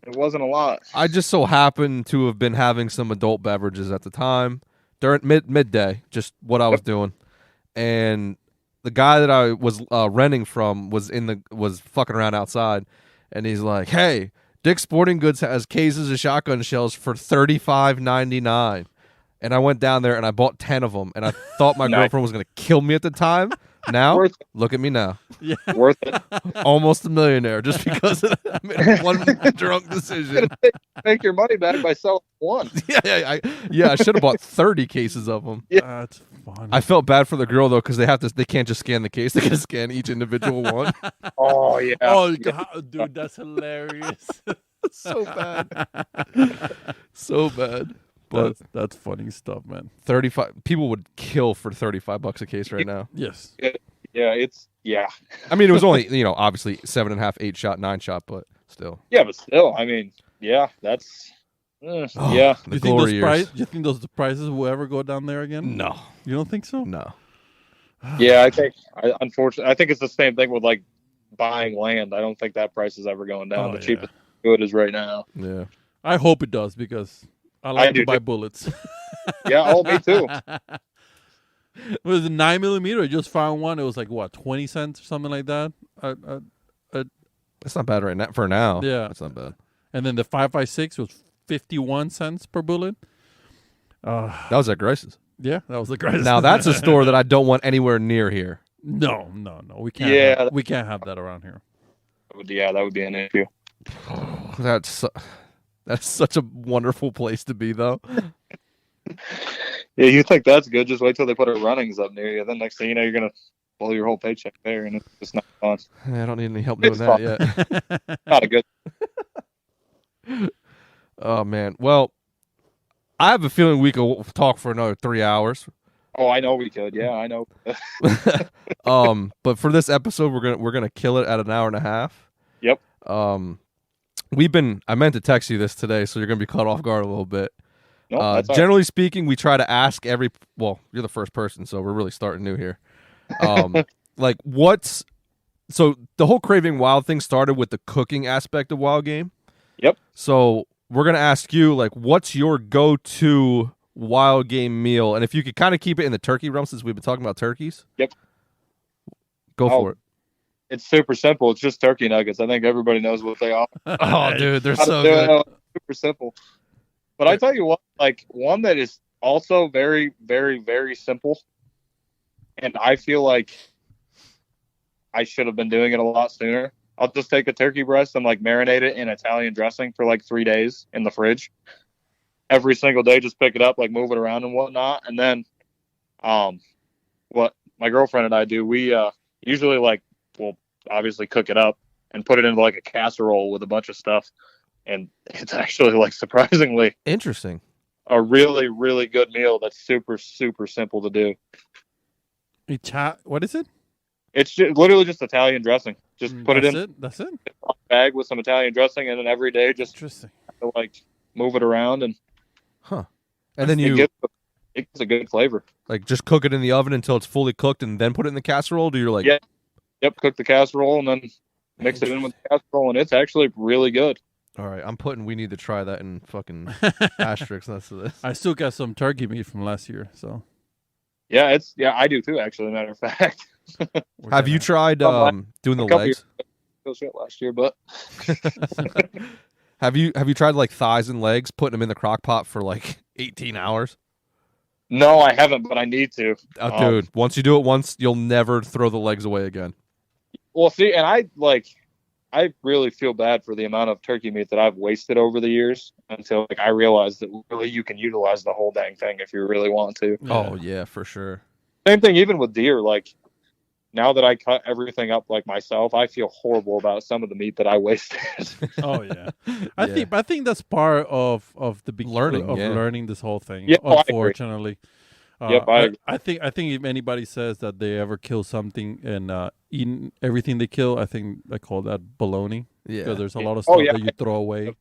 it wasn't a lot. I just so happened to have been having some adult beverages at the time during midday, just what I was doing, and the guy that I was renting from was fucking around outside, and he's like, "Hey, Dick's Sporting Goods has cases of shotgun shells for $35.99." And I went down there and I bought 10 of them, and I thought my girlfriend was gonna kill me at the time. Now, look at me now. Yeah, worth it. Almost a millionaire just because I made one drunk decision. Make your money back by selling one. I should have bought 30 cases of them. Yeah, that's funny. I felt bad for the girl though because they can't just scan the case; they got to scan each individual one. Oh yeah. Oh God, dude, that's hilarious. So bad, so bad. But that's funny stuff, man. 35 people would kill for $35 a case right now. Yes. Yeah. I mean, it was only obviously 7.5, 8 shot, 9 shot, but still. Yeah, but still, I mean, yeah, that's yeah. The glory years. Do you think those prices will ever go down there again? No. You don't think so? No. Yeah, unfortunately, I think it's the same thing with like buying land. I don't think that price is ever going down. The cheapest good is right now. Yeah. I hope it does because I like to buy bullets. Yeah, me too. It was a 9mm. I just found one. It was like what, 20 cents or something like that. That's not bad right now. For now, yeah, that's not bad. And then the 5.56 was 51 cents per bullet. That was at Grace's. Yeah, that was the Grace's. Now that's a store that I don't want anywhere near here. No, we can't. Yeah, we can't have that around here. Yeah, that would be an issue. That's such a wonderful place to be, though. Yeah, you think that's good? Just wait till they put a runnings up near you. Then next thing you know, you're gonna blow your whole paycheck there, and it's just not fun. I don't need any help doing that yet. Not a good. Oh man. Well, I have a feeling we could talk for another 3 hours. Oh, I know we could. Yeah, I know. But for this episode, we're gonna kill it at an hour and a half. Yep. I meant to text you this today, so you're going to be caught off guard a little bit. No, generally speaking, we try to ask you're the first person, so we're really starting new here. Like so the whole Craving Wild thing started with the cooking aspect of Wild Game. Yep. So we're going to ask you, like, what's your go-to Wild Game meal? And if you could kind of keep it in the turkey realm, since we've been talking about turkeys. Yep. Go for it. It's super simple. It's just turkey nuggets. I think everybody knows what they are. Oh, dude, they're so good. Super simple. But I tell you what, like one that is also very, very, very simple, and I feel like I should have been doing it a lot sooner. I'll just take a turkey breast and like marinate it in Italian dressing for like 3 days in the fridge. Every single day, just pick it up, like move it around and whatnot. And then what my girlfriend and I do, we usually we'll obviously cook it up and put it into like a casserole with a bunch of stuff. And it's actually like surprisingly interesting. A really, really good meal that's super, super simple to do. What is it? It's literally just Italian dressing. Just put it in. That's it. A bag with some Italian dressing, and then every day just Interesting. like move it around and. And then it gets a good flavor. Like just cook it in the oven until it's fully cooked, and then put it in the casserole. Do you like? Yep. Cook the casserole and then mix it in with the casserole, and it's actually really good. All right, I'm putting. We need to try that in fucking asterisks next to this. I still got some turkey meat from last year, so. Yeah, I do too. Actually, matter of fact. Have you tried doing the legs? Shit last year, but. Have you tried like thighs and legs, putting them in the crock pot for like 18 hours? No, I haven't, but I need to. Dude, once you do it once, you'll never throw the legs away again. Well, see, and I really feel bad for the amount of turkey meat that I've wasted over the years until like I realized that really you can utilize the whole dang thing if you really want to. Yeah. Oh yeah, for sure. Same thing even with deer. Like now that I cut everything up like myself, I feel horrible about some of the meat that I wasted. Oh yeah, I think that's part of the big learning this whole thing. Yeah, unfortunately. Yep, I think if anybody says that they ever kill something and eat everything they kill, I think I call that baloney. Yeah, because there's a lot of stuff that you throw away.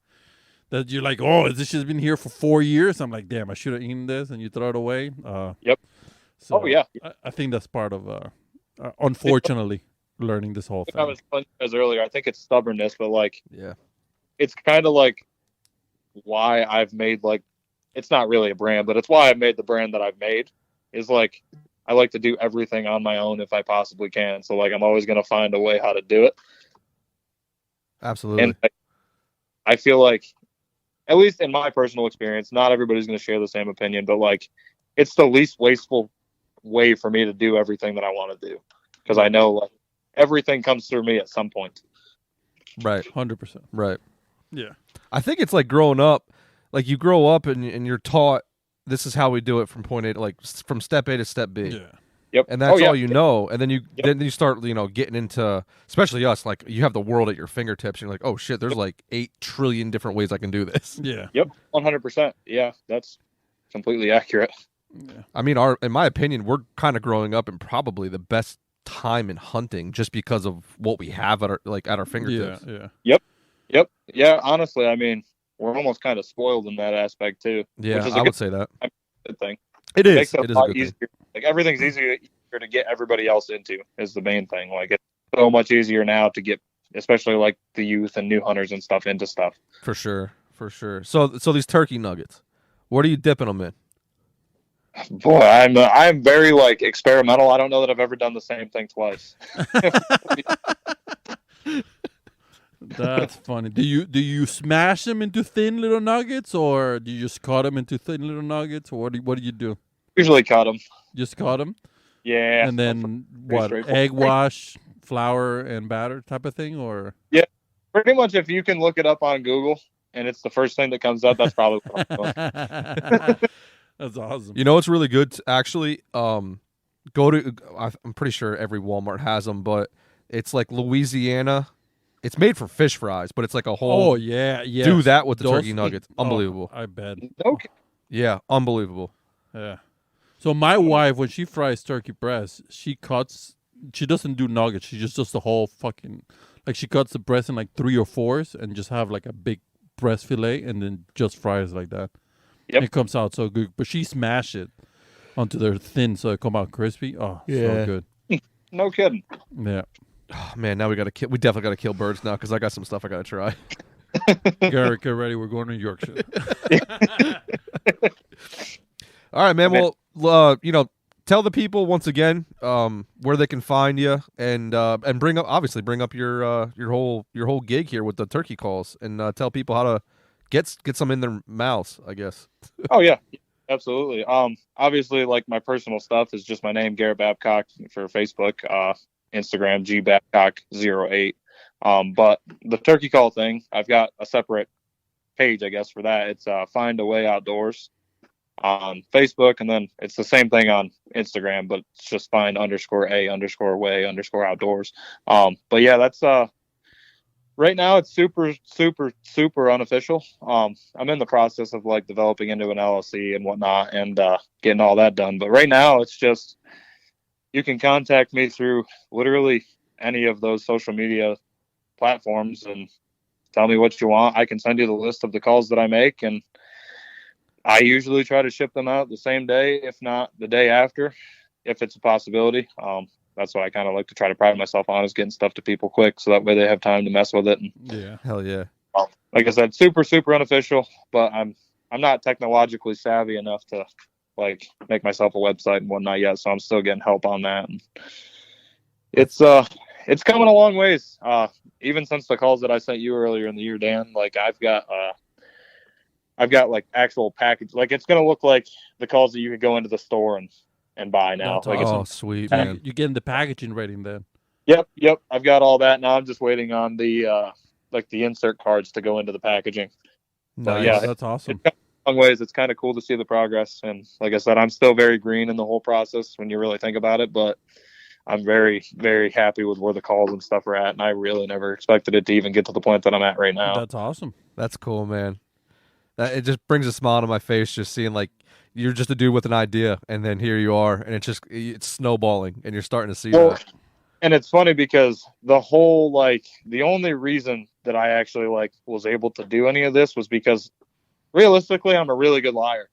That you're like, oh, this has been here for 4 years. I'm like, damn, I should have eaten this, and you throw it away. Yep. So I think that's part of unfortunately learning this whole thing. I was as earlier. I think it's stubbornness, but like, yeah, it's kind of like why I've made like. It's not really a brand, but it's why I've made the brand that I've made. Is like I like to do everything on my own if I possibly can. So like I'm always going to find a way how to do it. Absolutely. And I feel like, at least in my personal experience, not everybody's going to share the same opinion, but like it's the least wasteful way for me to do everything that I want to do because I know like everything comes through me at some point. Right. 100%. Right. Yeah. I think it's like growing up. Like you grow up and you're taught this is how we do it from point A to like from step A to step B. Yeah. Yep. And that's all you know. And then you start, getting into, especially us, like you have the world at your fingertips. And you're like, oh shit, there's like 8 trillion different ways I can do this. Yeah. Yep. 100%. Yeah. That's completely accurate. Yeah. I mean, in my opinion, we're kind of growing up in probably the best time in hunting just because of what we have at our fingertips. Yeah. Yep. Yeah. Honestly, I mean, we're almost kind of spoiled in that aspect too. Yeah, which is I would say that. Good thing. It is. Makes It is a a lot good easier. thing. Like everything's easier to get everybody else into is the main thing. Like it's so much easier now to get, especially like the youth and new hunters and stuff into stuff. For sure. So these turkey nuggets, what are you dipping them in? Boy, I'm very like experimental. I don't know that I've ever done the same thing twice. That's funny. Do you smash them into thin little nuggets, or do you just cut them into thin little nuggets, or what do you do? Usually cut them. Just cut them. Yeah. And then what? Egg wash, flour, and batter type of thing, or? Yeah, pretty much. If you can look it up on Google and it's the first thing that comes up, that's probably what I'm doing. That's awesome. You know what's really good? Actually, I'm pretty sure every Walmart has them, but it's like Louisiana. It's made for fish fries, but it's like a whole. Oh yeah. Do that with the turkey nuggets. Unbelievable. I bet. Okay. Yeah, unbelievable. Yeah. So my wife, when she fries turkey breast, she doesn't do nuggets. She just does the whole fucking, like she cuts the breast in like 3 or 4s and just have like a big breast fillet and then just fries like that. Yep. It comes out so good. But she smashed it onto their thin so it come out crispy. Oh, Yeah. so good. No kidding. Yeah. Oh, man, now we definitely got to kill birds now because I got some stuff I got to try. Garett, get ready. We're going to Yorkshire. All right, man. Well, tell the people once again where they can find you and bring up your whole gig here with the turkey calls and tell people how to get some in their mouths, I guess. Oh yeah, absolutely. Obviously, like my personal stuff is just my name, Garett Babcock, for Facebook, Instagram, gbabcock08. But the turkey call thing, I've got a separate page, I guess, for that. It's Find a Way Outdoors on Facebook, and then it's the same thing on Instagram, but it's just find _a_way_outdoors. But yeah, that's Right now it's super, super, super unofficial. I'm in the process of like developing into an LLC and whatnot and getting all that done. But right now it's just, you can contact me through literally any of those social media platforms and tell me what you want. I can send you the list of the calls that I make, and I usually try to ship them out the same day, if not the day after, if it's a possibility. That's what I kind of like to try to pride myself on, is getting stuff to people quick, so that way they have time to mess with it. And, Yeah, hell yeah. like I said, super, super unofficial, but I'm not technologically savvy enough to like make myself a website and whatnot yet, so I'm still getting help on that. And it's coming a long ways. Even since the calls that I sent you earlier in the year, Dan, like I've got like actual package. Like it's gonna look like the calls that you could go into the store and buy now. That's Like Oh, it's, sweet, so man. you're getting the packaging ready then. Yep. I've got all that now. I'm just waiting on the like the insert cards to go into the packaging. But Nice. yeah, That's awesome. it's long ways. It's kind of cool to see the progress. And like I said, I'm still very green in the whole process when you really think about it, but I'm very, very happy with where the calls and stuff are at. And I really never expected it to even get to the point that I'm at right now. That's awesome. That's cool, man. It just brings a smile to my face just seeing like you're just a dude with an idea, and then here you are, and it's snowballing, and you're starting to see that. And it's funny because the whole, like, the only reason that I actually like was able to do any of this was because realistically, I'm a really good liar.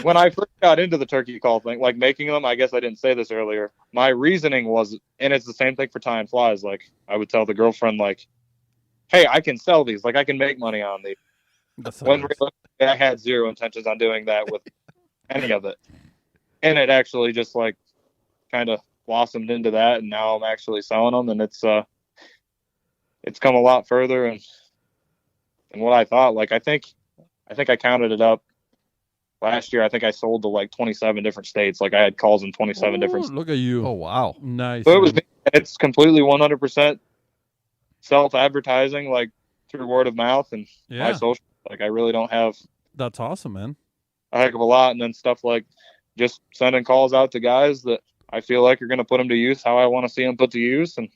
When I first got into the turkey call thing, like making them, I guess I didn't say this earlier. My reasoning was, and it's the same thing for tying flies. Like I would tell the girlfriend, like, "Hey, I can sell these. Like I can make money on these." When realistically, I had zero intentions on doing that with any of it, and it actually just like kind of blossomed into that, and now I'm actually selling them, and it's come a lot further and what I thought. Like I think I counted it up last year. I think I sold to like 27 different states. Like I had calls in 27 different states. Look at you. Oh wow. Nice. So it's completely 100% self-advertising, like through word of mouth and my social. Like I really don't have. That's awesome, man. A heck of a lot, and then stuff like just sending calls out to guys that I feel like are going to put them to use how I want to see them put to use. And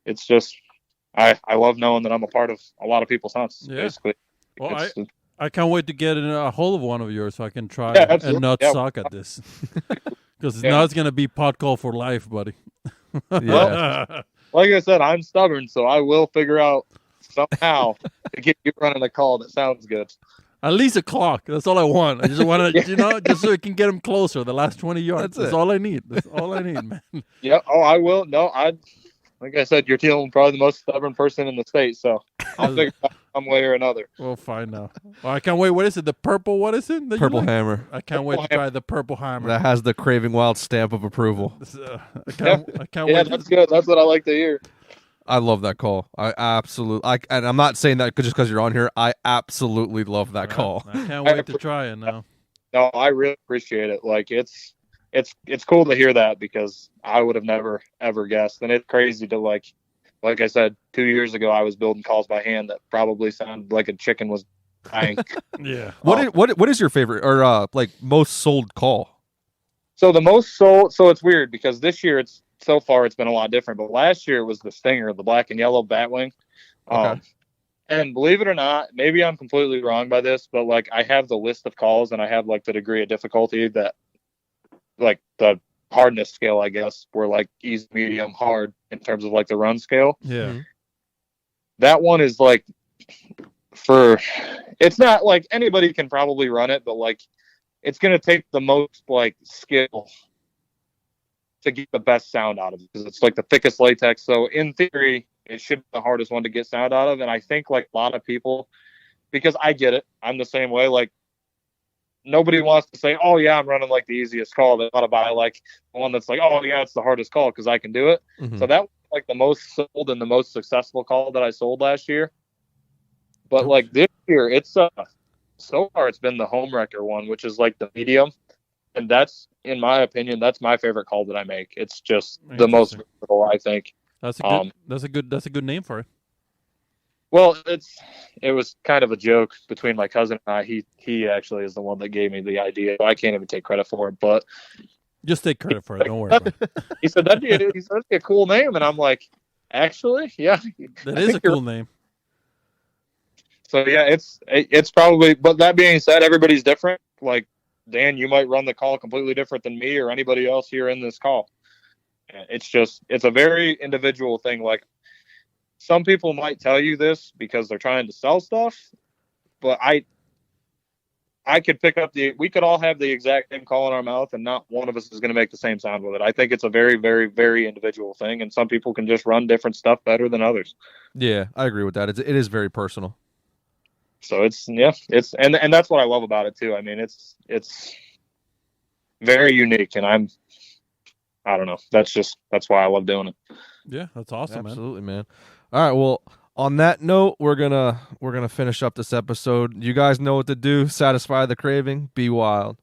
it's just, I love knowing that I'm a part of a lot of people's hunts, basically. Well, I can't wait to get in a hold of one of yours so I can try and not suck at this. Because now it's going to be pot call for life, buddy. Well, like I said, I'm stubborn, so I will figure out somehow to get you running a call that sounds good. At least a clock. That's all I want. I just want to, just so I can get them closer. The last 20 yards. That's all I need. That's all I need, man. Yeah. Oh, I will. No, like I said, you're dealing with probably the most stubborn person in the state, so I'll figure out some way or another. We'll find out. Well, I can't wait. What is it? The purple? What is it? Purple hammer. I can't wait to try the purple hammer. That has the Craving Wild stamp of approval. I can't wait. Yeah, that's good. That's what I like to hear. I love that call. I absolutely. And I'm not saying that just because you're on here. I absolutely love that call. I can't wait to try it now. No, I really appreciate it. Like it's cool to hear that because I would have never ever guessed, and it's crazy to like I said 2 years ago I was building calls by hand that probably sounded like a chicken was dying. Yeah. What is your favorite or like most sold call? So the most sold. So it's weird because this year so far it's been a lot different, but last year it was the Stinger, the black and yellow batwing. Okay. And believe it or not, maybe I'm completely wrong by this, but like I have the list of calls and I have like the degree of difficulty that like the hardness scale, I guess, were like easy, medium, hard in terms of like the run scale. Yeah. Mm-hmm. That one is like it's not like anybody can probably run it, but like it's going to take the most like skill to get the best sound out of it because it's like the thickest latex. So in theory, it should be the hardest one to get sound out of. And I think like a lot of people, because I get it, I'm the same way. Like nobody wants to say, "Oh yeah, I'm running like the easiest call." They want to buy like one that's like, "Oh yeah, it's the hardest call because I can do it." Mm-hmm. So that was like the most sold and the most successful call that I sold last year. But like this year, it's so far it's been the home wrecker one, which is like the medium. And that's, in my opinion, that's my favorite call that I make. It's just the most versatile, I think. That's a good name for it. Well, it was kind of a joke between my cousin and I. He actually is the one that gave me the idea. I can't even take credit for it, but just take credit for it. Don't worry about it. He said that'd be a cool name, and I'm like, Actually, yeah, That I is a think you're cool name. So yeah, it's probably. But that being said, everybody's different. Like Dan, you might run the call completely different than me or anybody else here in this call. It's a very individual thing. Like some people might tell you this because they're trying to sell stuff, but I could pick up we could all have the exact same call in our mouth and not one of us is going to make the same sound with it. I think it's a very, very, very individual thing. And some people can just run different stuff better than others. Yeah, I agree with that. It is very personal. So and that's what I love about it too. I mean, it's very unique and I don't know. That's why I love doing it. Yeah, that's awesome, Absolutely, man. All right, well, on that note, we're gonna finish up this episode. You guys know what to do. Satisfy the craving. Be wild.